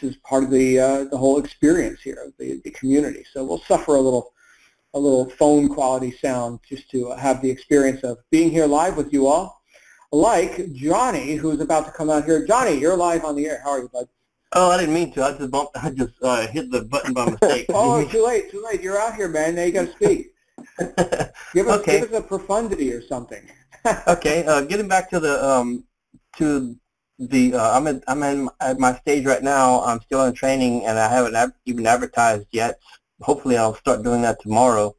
is part of the whole experience here, the community. So we'll suffer a little phone quality sound just to have the experience of being here live with you all. Like Johnny, who's about to come out here. Johnny, you're live on the air. How are you, bud? Oh, I didn't mean to. I just hit the button by mistake. Oh, too late. You're out here, man. Now you got to speak. Give us a profundity or something. Okay. Getting back to I'm at my stage right now. I'm still in training, and I haven't even advertised yet. Hopefully, I'll start doing that tomorrow.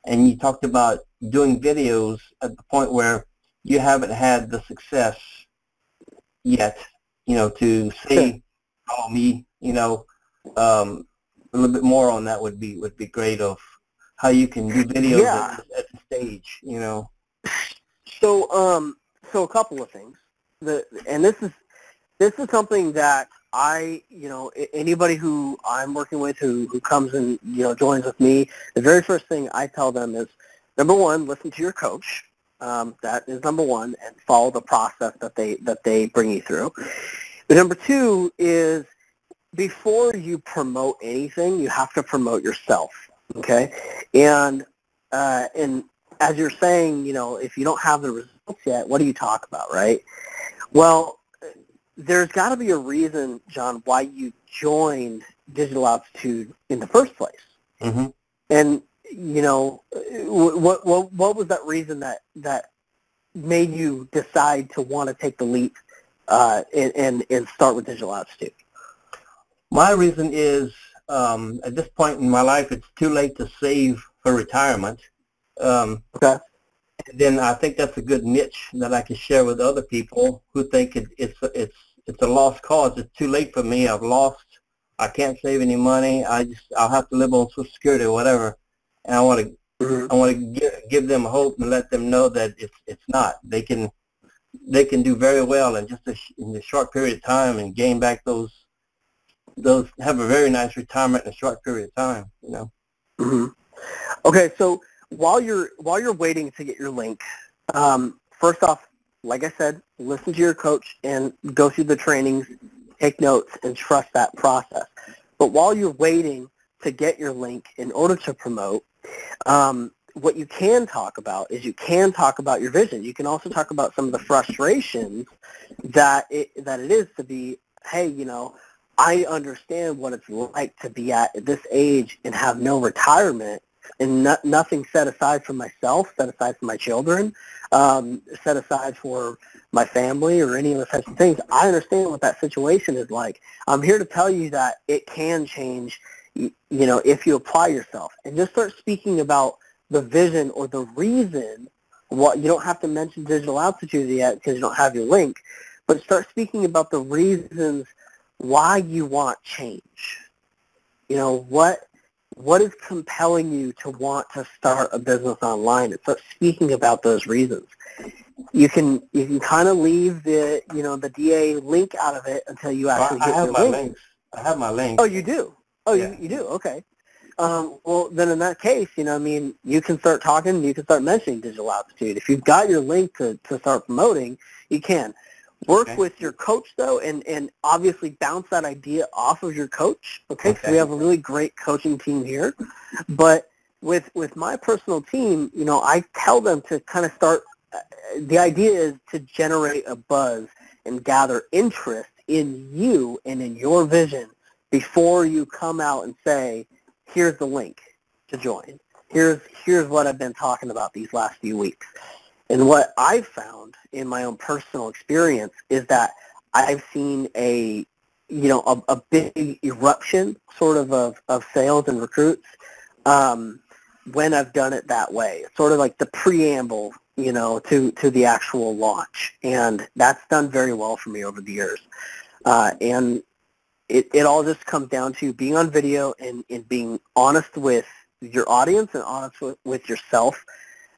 And you talked about doing videos at the point where you haven't had the success yet, to say, "Oh, me," a little bit more on that would be great, of how you can do videos at the stage, So a couple of things. And this is something that anybody who I'm working with who comes and joins with me, the very first thing I tell them is, number one, listen to your coach. That is number one, and follow the process that they bring you through. But number two is, before you promote anything, you have to promote yourself. Okay, and as you're saying, if you don't have the results yet, what do you talk about, right? Well, there's got to be a reason, John, why you joined Digital Altitude in the first place. Mm-hmm. And what was that reason that made you decide to want to take the leap and start with Digital Altitude? My reason is, at this point in my life, it's too late to save for retirement. Okay. And then I think that's a good niche that I can share with other people who think it's a lost cause. It's too late for me. I've lost. I can't save any money. I'll have to live on Social Security or whatever. And I want to give them hope and let them know that it's not. They can do very well in just in a short period of time and gain back those have a very nice retirement in a short period of time. Mm-hmm. Okay, so while you're waiting to get your link, first off, like I said, listen to your coach and go through the trainings, take notes, and trust that process. But while you're waiting to get your link in order to promote, what you can talk about is you can talk about your vision. You can also talk about some of the frustrations that it is to be, hey, I understand what it's like to be at this age and have no retirement and nothing set aside for myself, set aside for my children, set aside for my family or any of those types of things. I understand what that situation is like. I'm here to tell you that it can change, if you apply yourself. And just start speaking about the vision or the reason. You don't have to mention Digital Altitude yet because you don't have your link, but start speaking about the reasons why you want change. What is compelling you to want to start a business online, and start speaking about those reasons. You can kind of leave the DA link out of it until you actually get your link. Links. I have my link. Oh, you do? Oh, yeah. You do? Okay. Well, then in that case, you can start talking, you can start mentioning Digital Altitude. If you've got your link to start promoting, you can. Work with your coach, though, and obviously bounce that idea off of your coach, okay? So we have a really great coaching team here. But with my personal team, I tell them to kind of start, the idea is to generate a buzz and gather interest in you and in your vision before you come out and say, here's the link to join. Here's what I've been talking about these last few weeks. And what I've found in my own personal experience is that I've seen a big eruption sort of sales and recruits when I've done it that way. It's sort of like the preamble, to the actual launch. And that's done very well for me over the years. And it all just comes down to being on video and being honest with your audience and honest with yourself.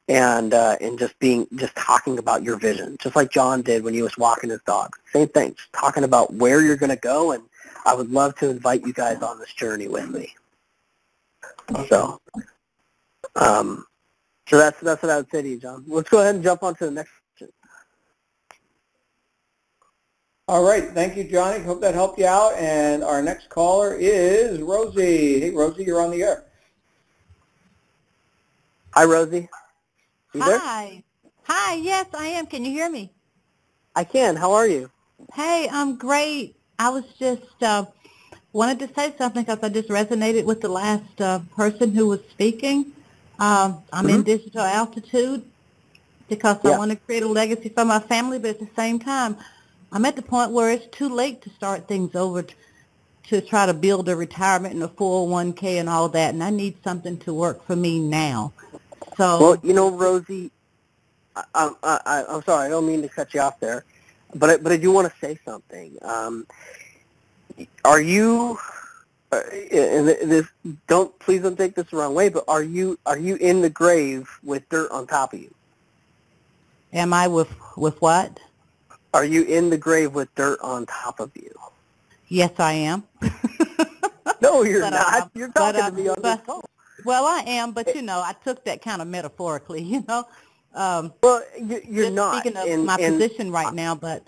And just talking about your vision, just like John did when he was walking his dog. Same thing, just talking about where you're going to go, and I would love to invite you guys on this journey with me. So that's what I would say to you, John. Let's go ahead and jump on to the next question. All right, thank you, Johnny. Hope that helped you out. And our next caller is Rosie. Hey, Rosie, you're on the air. Hi, Rosie. You there? Hi, yes, I am. Can you hear me? I can. How are you? Hey, I'm great. I was just wanted to say something because I just resonated with the last person who was speaking. I'm in Digital Altitude because I want to create a legacy for my family, but at the same time, I'm at the point where it's too late to start things over to try to build a retirement and a 401k and all that, and I need something to work for me now. So, well, Rosie, I'm sorry, I don't mean to cut you off there, but I do want to say something. Are you, and please don't take this the wrong way, but are you in the grave with dirt on top of you? Am I with what? Are you in the grave with dirt on top of you? Yes, I am. No, you're not. You're talking to me on this call. Well, I am, but I took that kind of metaphorically, Well, you're not. Speaking of my position right now, but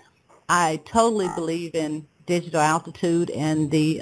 I totally believe in Digital Altitude and the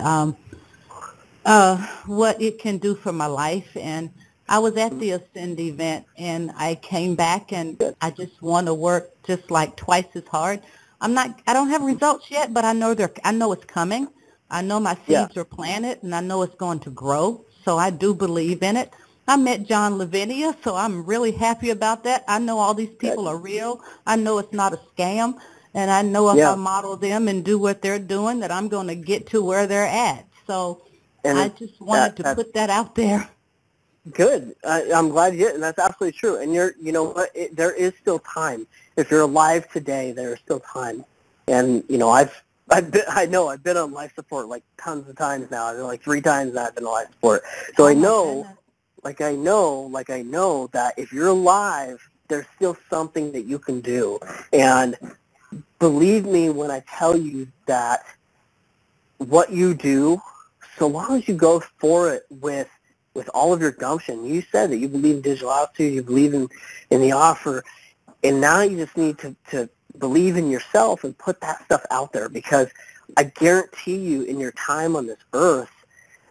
what it can do for my life. And I was at the Ascend event, and I came back, and I just want to work just like twice as hard. I don't have results yet, but I know it's coming. I know my seeds are planted, and I know it's going to grow. So I do believe in it. I met John Lavinia, so I'm really happy about that. I know all these people are real. I know it's not a scam, and I know if I Yeah, model them and do what they're doing, that I'm going to get to where they're at. So and I it's, just wanted to that's put that out there. good. I'm glad you did, and that's absolutely true. And you know what? There is still time. If you're alive today, there is still time. And you know, I've been on life support like tons of times now. Like 3 times now I've been on life support. So Oh I my know, goodness. I know that if you're alive, there's still something that you can do. And believe me when I tell you that what you do, so long as you go for it with all of your gumption. You said that you believe in digital altitude, you believe in the offer, and now you just need to believe in yourself and put that stuff out there, because I guarantee you in your time on this earth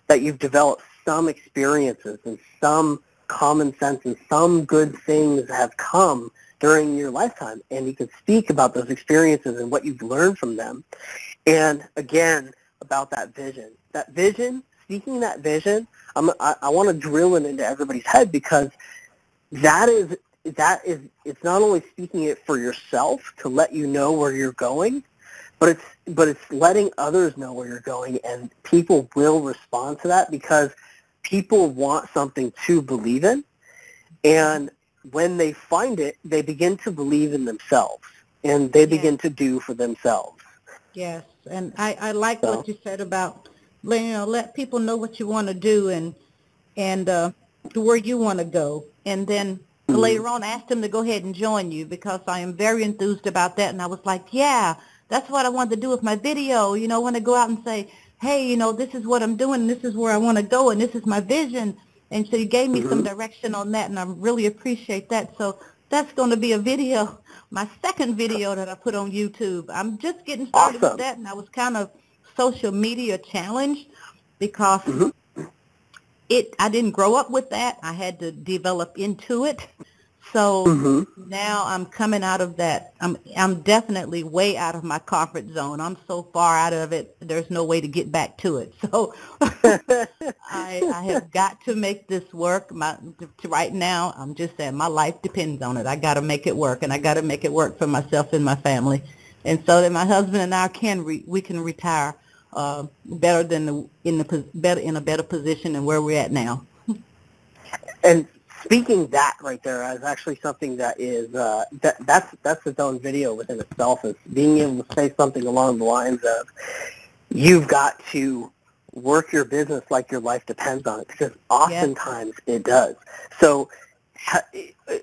that you've developed some experiences and some common sense and some good things have come during your lifetime, and you can speak about those experiences and what you've learned from them. And again, about that vision, speaking that vision, I want to drill it into everybody's head, because that is, it's not only speaking it for yourself to let you know where you're going, but it's letting others know where you're going, and people will respond to that because people want something to believe in, and when they find it, they begin to believe in themselves, and they begin to do for themselves. Yes, and I like So, what you said about, let people know what you want to do and to where you want to go, and then later on ask them to go ahead and join you, because I am very enthused about that, and I was like, yeah, that's what I wanted to do with my video. I want to go out and say, hey, this is what I'm doing, this is where I want to go, and this is my vision, and so you gave me some direction on that, and I really appreciate that. So that's going to be a video, my second video that I put on YouTube. I'm just getting started with awesome. that, and I was kind of social media challenged because I didn't grow up with that. I had to develop into it. So now I'm coming out of that. I'm definitely way out of my comfort zone. I'm so far out of it, there's no way to get back to it. So I have got to make this work. Right now, I'm just saying my life depends on it. I got to make it work, and I got to make it work for myself and my family, and so that my husband and I we can retire better than in a better position than where we're at now. And speaking that right there is actually something that is that's its own video within itself, is being able to say something along the lines of, you've got to work your business like your life depends on it, because oftentimes it does. So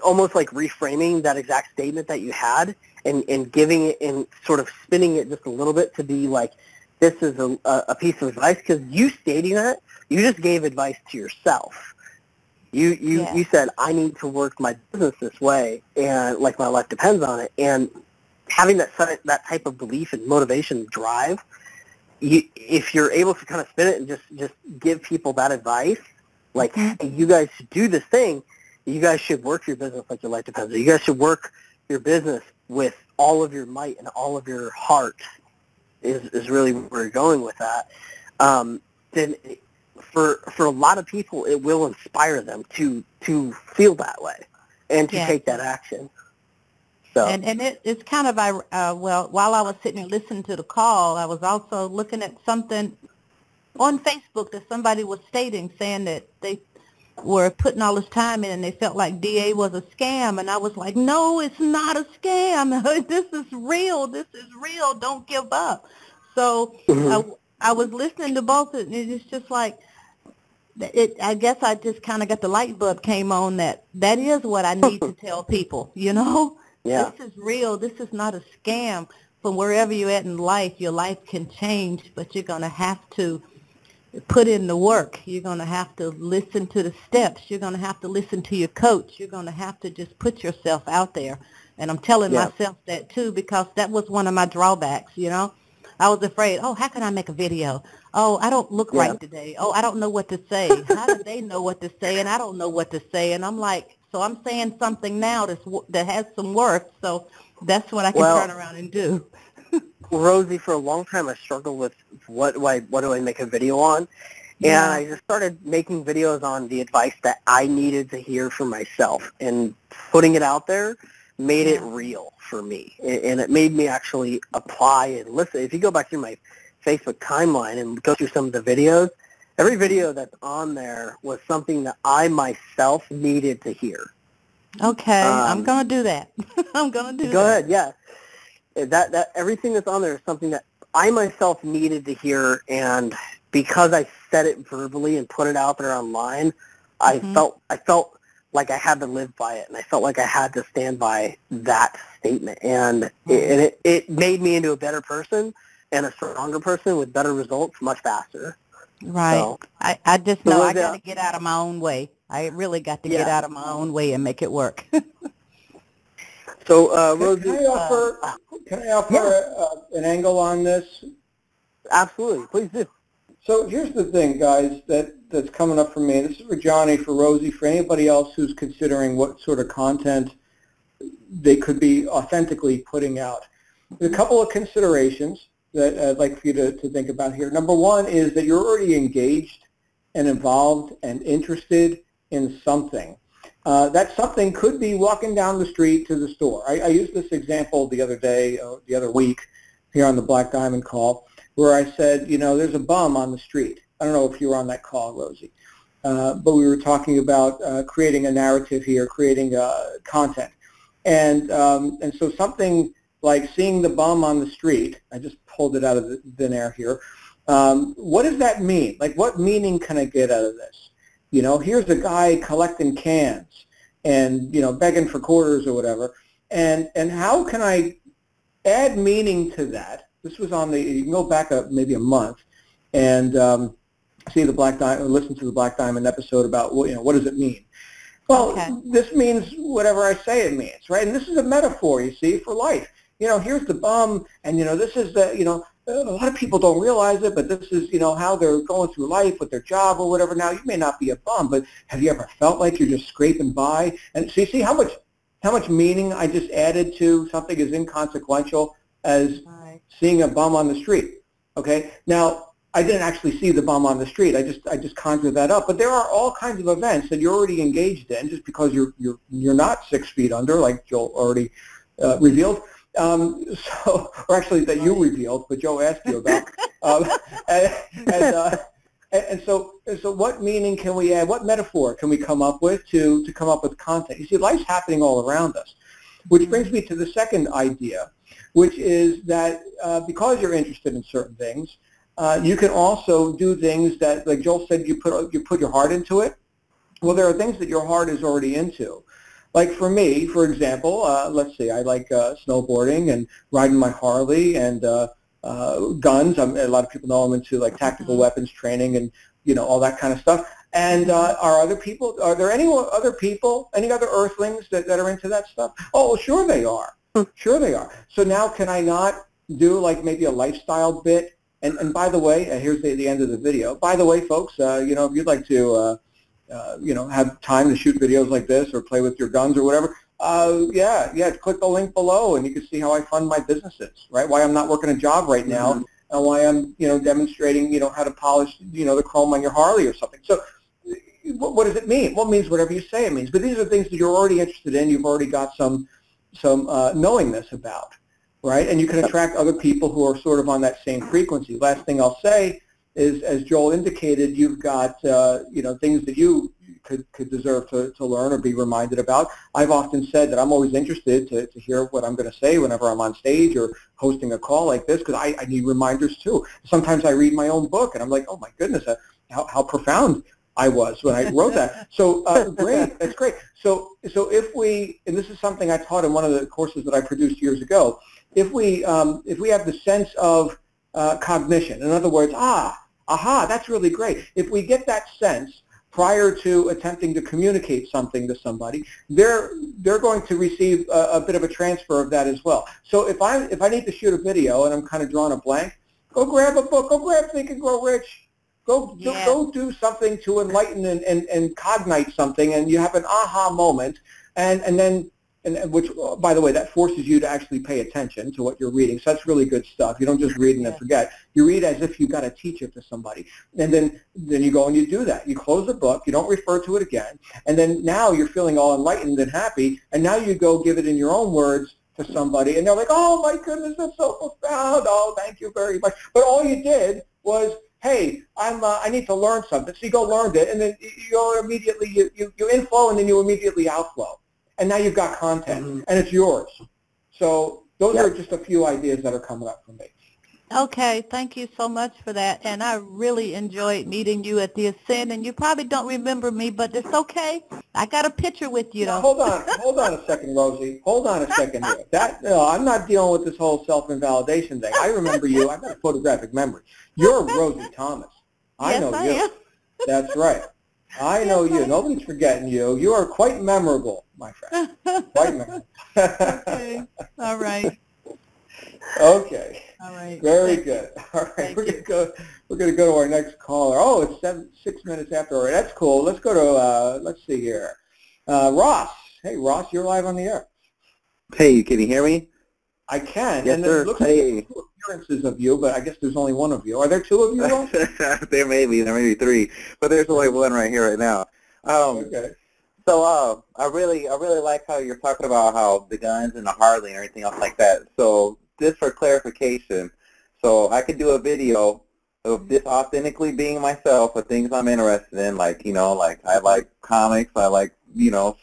almost like reframing that exact statement that you had and giving it and sort of spinning it just a little bit to be like, this is a piece of advice, because you stating that, you just gave advice to yourself. You said, I need to work my business this way, and like my life depends on it. And having that type of belief and motivation and drive, if you're able to kind of spin it and just give people that advice, like, hey, you guys should do this thing, you guys should work your business like your life depends on it. You guys should work your business with all of your might and all of your heart, is really where you're going with that. Then for a lot of people, it will inspire them to feel that way and to take that action. So. And it's kind of, well, while I was sitting there listening to the call, I was also looking at something on Facebook that somebody was stating, saying that they were putting all this time in and they felt like DA was a scam. And I was like, no, it's not a scam. This is real. This is real. Don't give up. So I was listening to both, and it's just like, I guess I just kind of got the light bulb came on that is what I need to tell people, Yeah. This is real. This is not a scam. From wherever you're at in life, your life can change, but you're going to have to put in the work. You're going to have to listen to the steps. You're going to have to listen to your coach. You're going to have to just put yourself out there. And I'm telling myself that too, because that was one of my drawbacks, I was afraid, how can I make a video? Oh, I don't look right today. Oh, I don't know what to say. How do they know what to say? And I don't know what to say. And I'm like, so I'm saying something now that has some worth. So that's what I can turn around and do. Rosie, for a long time I struggled with what do I make a video on? And I just started making videos on the advice that I needed to hear for myself, and putting it out there made it real for me. And it made me actually apply and listen. If you go back through my Facebook timeline and go through some of the videos, every video that's on there was something that I myself needed to hear. Okay, I'm going to do that. I'm going to do that. Go ahead, yeah. That everything that's on there is something that I myself needed to hear, and because I said it verbally and put it out there online, I felt like I had to live by it, and I felt like I had to stand by that statement, and it made me into a better person and a stronger person with better results much faster. Right. So, I just know I got to get out of my own way. I really got to get out of my own way and make it work. So, Rosie, can I offer an angle on this? Absolutely, please do. So here's the thing, guys, that's coming up for me. This is for Johnny, for Rosie, for anybody else who's considering what sort of content they could be authentically putting out. There's a couple of considerations that I'd like for you to think about here. Number one is that you're already engaged and involved and interested in something. That something could be walking down the street to the store. I used this example the other week here on the Black Diamond call, where I said, there's a bum on the street. I don't know if you were on that call, Rosie, but we were talking about creating a narrative here, creating content. And so something like seeing the bum on the street, I just pulled it out of the thin air here. What does that mean? Like, what meaning can I get out of this? Here's a guy collecting cans and, begging for quarters or whatever. And how can I add meaning to that? This was you can go back maybe a month and see the Black Diamond, listen to the Black Diamond episode about, what does it mean? Well, this means whatever I say it means, right? And this is a metaphor, you see, for life. Here's the bum, and, this is the, a lot of people don't realize it, but this is, how they're going through life with their job or whatever. Now, you may not be a bum, but have you ever felt like you're just scraping by? And so you see how much meaning I just added to something as inconsequential as seeing a bum on the street, okay? Now, I didn't actually see the bum on the street. I just conjured that up. But there are all kinds of events that you're already engaged in just because you're not 6 feet under, like Joel already revealed. Or actually that you revealed, but Joe asked you about. And so what meaning can we add? What metaphor can we come up with to come up with content? You see, life's happening all around us, which brings me to the second idea, which is that because you're interested in certain things, you can also do things that, like Joel said, you put your heart into it. Well, there are things that your heart is already into. Like for me, for example, let's see, I like snowboarding and riding my Harley and guns. A lot of people know I'm into like tactical weapons training and all that kind of stuff. And are there any other Earthlings that are into that stuff? Oh, sure they are. Sure they are. So now can I not do like maybe a lifestyle bit? And by the way, here's the end of the video. By the way, folks, if you'd like to have time to shoot videos like this or play with your guns or whatever, click the link below and you can see how I fund my businesses, right? Why I'm not working a job right now and why I'm, demonstrating, how to polish, the chrome on your Harley or something. So what does it mean? Well, it means whatever you say it means. But these are things that you're already interested in. You've already got some knowingness about, right? And you can attract other people who are sort of on that same frequency. Last thing I'll say is, as Joel indicated, you've got things that you could deserve to learn or be reminded about. I've often said that I'm always interested to hear what I'm going to say whenever I'm on stage or hosting a call like this, because I need reminders too. Sometimes I read my own book and I'm like, oh my goodness, how profound I was when I wrote that. So great, that's great. So if we, and this is something I taught in one of the courses that I produced years ago, if we have the sense of cognition, in other words, aha, that's really great. If we get that sense prior to attempting to communicate something to somebody, they're going to receive a bit of a transfer of that as well. So if I need to shoot a video and I'm kind of drawing a blank, go grab a book, go grab Think and Grow Rich. Go do something to enlighten and cognite something, and you have an aha moment, and then and which, by the way, that forces you to actually pay attention to what you're reading. So that's really good stuff. You don't just read and then forget. You read as if you got to teach it to somebody. And then you go and you do that. You close the book. You don't refer to it again. And then now you're feeling all enlightened and happy. And now you go give it in your own words to somebody. And they're like, oh, my goodness, that's so profound. Oh, thank you very much. But all you did was, hey, I need to learn something. So you go learn it, and then you go immediately, you inflow, and then you immediately outflow. And now you've got content, and it's yours. So those are just a few ideas that are coming up for me. Okay, thank you so much for that. And I really enjoyed meeting you at the Ascend. And you probably don't remember me, but it's okay. I got a picture with you, though. Hold on a second, Rosie. Hold on a second here. I'm not dealing with this whole self-invalidation thing. I remember you. I've got a photographic memory. You're Rosie Thomas. I know you. Am. That's right. I know you. Nobody's forgetting you. You are quite memorable, my friend. Quite memorable. Okay. All right. Okay. All right. Very good. All right. We're gonna go to our next caller. Oh, it's 6 minutes after. All right. That's cool. Let's go to let's see here. Ross. Hey, Ross, you're live on the air. Hey, can you hear me? I can. Yes, and sir. It looks like there's 2 appearances of you, but I guess there's only 1 of you. Are there 2 of you, Ross? There may be 3, but there's only 1 right here right now. Okay. So I really like how you're talking about how the guns and the Harley and everything else like that. So just for clarification, so I could do a video of this authentically being myself with things I'm interested in, like, like I like comics, I like,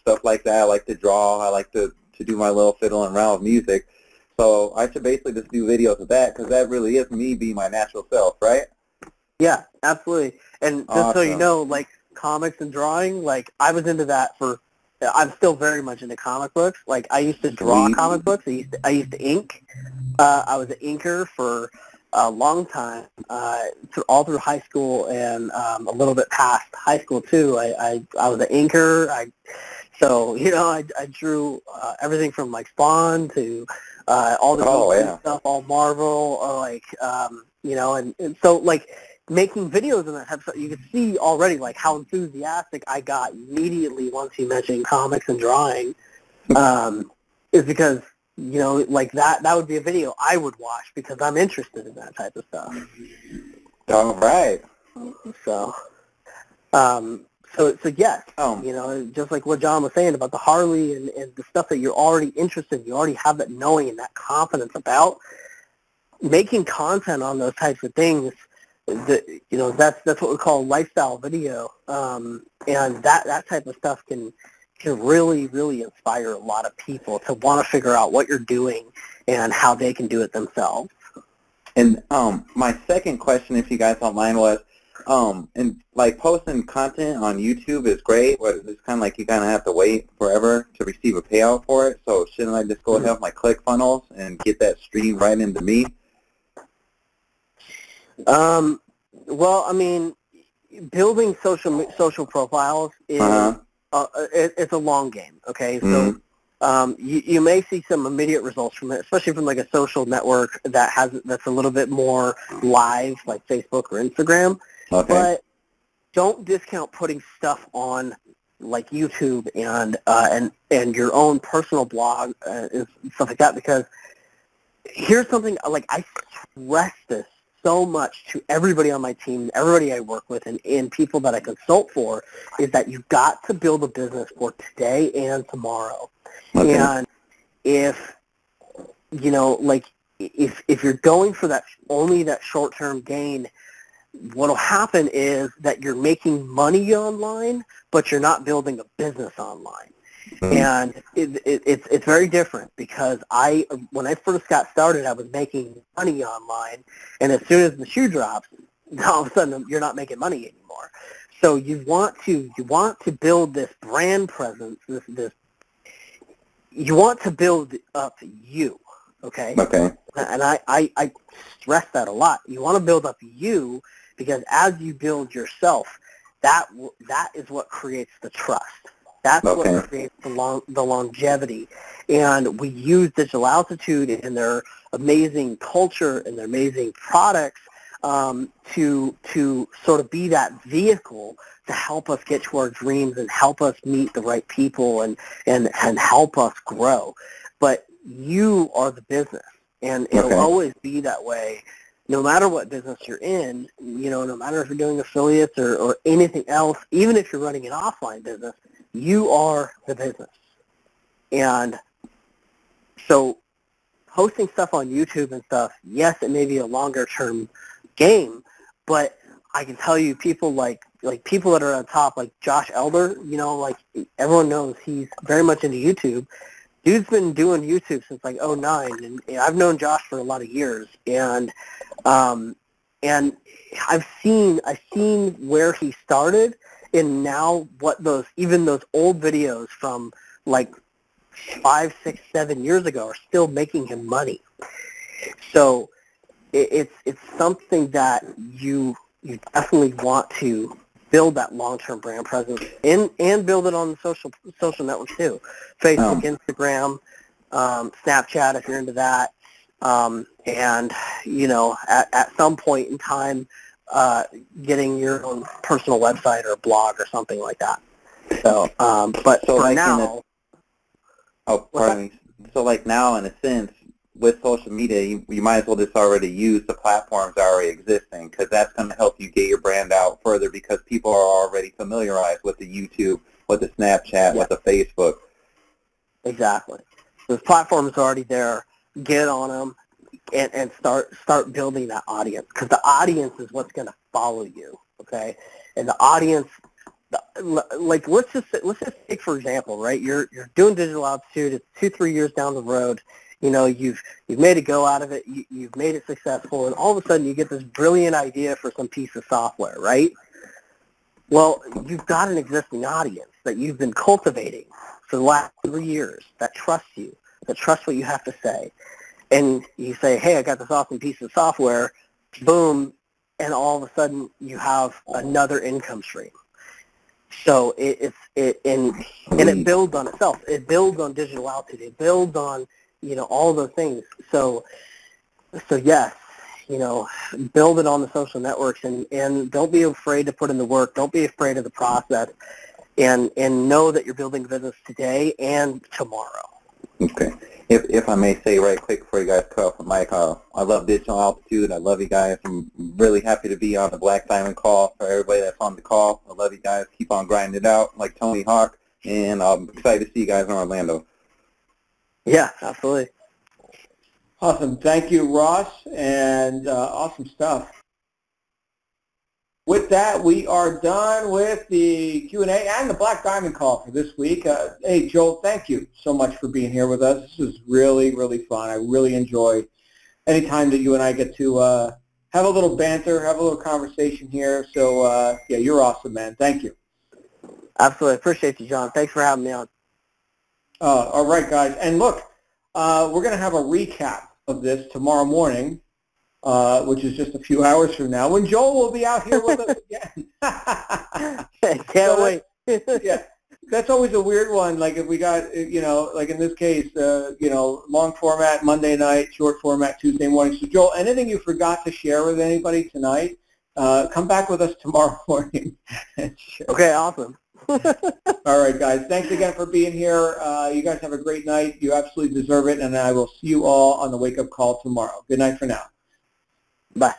stuff like that. I like to draw, I like to do my little fiddle and round with music. So I should basically just do videos of that because that really is me being my natural self, right? Yeah, absolutely. And just so you know, like comics and drawing, like I was into that I'm still very much into comic books. Like I used to draw comic books. I used to ink. I was an inker for a long time, all through high school and a little bit past high school too. I was an inker. So I drew everything from like Spawn to all the stuff, all Marvel, and so like making videos and that type of stuff, you could see already like how enthusiastic I got immediately once you mentioned comics and drawing, is because like that would be a video I would watch because I'm interested in that type of stuff. All right. So yes, just like what John was saying about the Harley and the stuff that you're already interested in, you already have that knowing and that confidence about, making content on those types of things, that's what we call lifestyle video, and that type of stuff can really, really inspire a lot of people to want to figure out what you're doing and how they can do it themselves. And my second question, if you guys don't mind, was, and like posting content on YouTube is great, but it's kind of like you kind of have to wait forever to receive a payout for it. So shouldn't I just go ahead with my ClickFunnels and get that streamed right into me? Well, I mean, building social profiles is it's a long game. Okay, so you may see some immediate results from it, especially from like a social network that's a little bit more live, like Facebook or Instagram. Okay. But don't discount putting stuff on like YouTube and your own personal blog and stuff like that, because here's something like I stress this so much to everybody on my team, everybody I work with, and people that I consult for, is that you've got to build a business for today and tomorrow. Okay. And if if you're going for only that short-term gain, what'll happen is that you're making money online, but you're not building a business online. Mm-hmm. And it's very different, because when I first got started, I was making money online, and as soon as the shoe drops, all of a sudden you're not making money anymore. So you want to build this brand presence, you want to build up you, okay? Okay. And I stress that a lot. You want to build up you, because as you build yourself, that is what creates the trust. That's what creates the longevity. And we use Digital Altitude and their amazing culture and their amazing products to sort of be that vehicle to help us get to our dreams and help us meet the right people and help us grow. But you are the business, and it'll always be that way no matter what business you're in, no matter if you're doing affiliates or anything else, even if you're running an offline business, you are the business. And so posting stuff on YouTube and stuff, yes, it may be a longer-term game, but I can tell you people like people that are on top, like Josh Elder, like everyone knows he's very much into YouTube. Dude's been doing YouTube since like '09, and I've known Josh for a lot of years, and I've seen where he started, and now what those old videos from like 5, 6, 7 years ago are still making him money. So it's something that you definitely want to build that long-term brand presence and build it on social networks too. Facebook, Instagram, Snapchat if you're into that. And, at some point in time, getting your own personal website or blog or something like that. So, but so for like now... pardon me. So like now, in a sense, with social media, you might as well just already use the platforms already existing, because that's going to help you get your brand out further, because people are already familiarized with the YouTube, with the Snapchat, with the Facebook. Exactly. Those platforms are already there. Get on them and start building that audience, because the audience is what's going to follow you. Okay, and the audience. Like let's just take for example, right? You're doing digital altitude. It's 2-3 years down the road. You've made a go out of it. You've made it successful, and all of a sudden you get this brilliant idea for some piece of software, right? Well, you've got an existing audience that you've been cultivating for the last 3 years that trusts you, that trusts what you have to say, and you say, "Hey, I got this awesome piece of software," boom, and all of a sudden you have another income stream. So it builds on itself. It builds on digital altitude. It builds on all those things. So yes, build it on the social networks and don't be afraid to put in the work. Don't be afraid of the process, and know that you're building a business today and tomorrow. Okay. If I may say right quick before you guys cut off the mic, I love Digital Altitude. I love you guys. I'm really happy to be on the Black Diamond call. For everybody that's on the call, I love you guys. Keep on grinding it out like Tony Hawk, and I'm excited to see you guys in Orlando. Yeah, absolutely. Awesome. Thank you, Ross, and awesome stuff. With that, we are done with the Q&A and the Black Diamond call for this week. Hey, Joel, thank you so much for being here with us. This was really, really fun. I really enjoy any time that you and I get to have a little banter, have a little conversation here. So, yeah, you're awesome, man. Thank you. Absolutely. Appreciate you, John. Thanks for having me on. All right, guys. And look, we're going to have a recap of this tomorrow morning, which is just a few hours from now, when Joel will be out here with us again. Can't wait. Yeah, that's always a weird one. Like if we got, like in this case, long format Monday night, short format Tuesday morning. So Joel, anything you forgot to share with anybody tonight, come back with us tomorrow morning. Okay, awesome. All right, guys. Thanks again for being here. You guys have a great night. You absolutely deserve it, and I will see you all on the wake-up call tomorrow. Good night for now. Bye.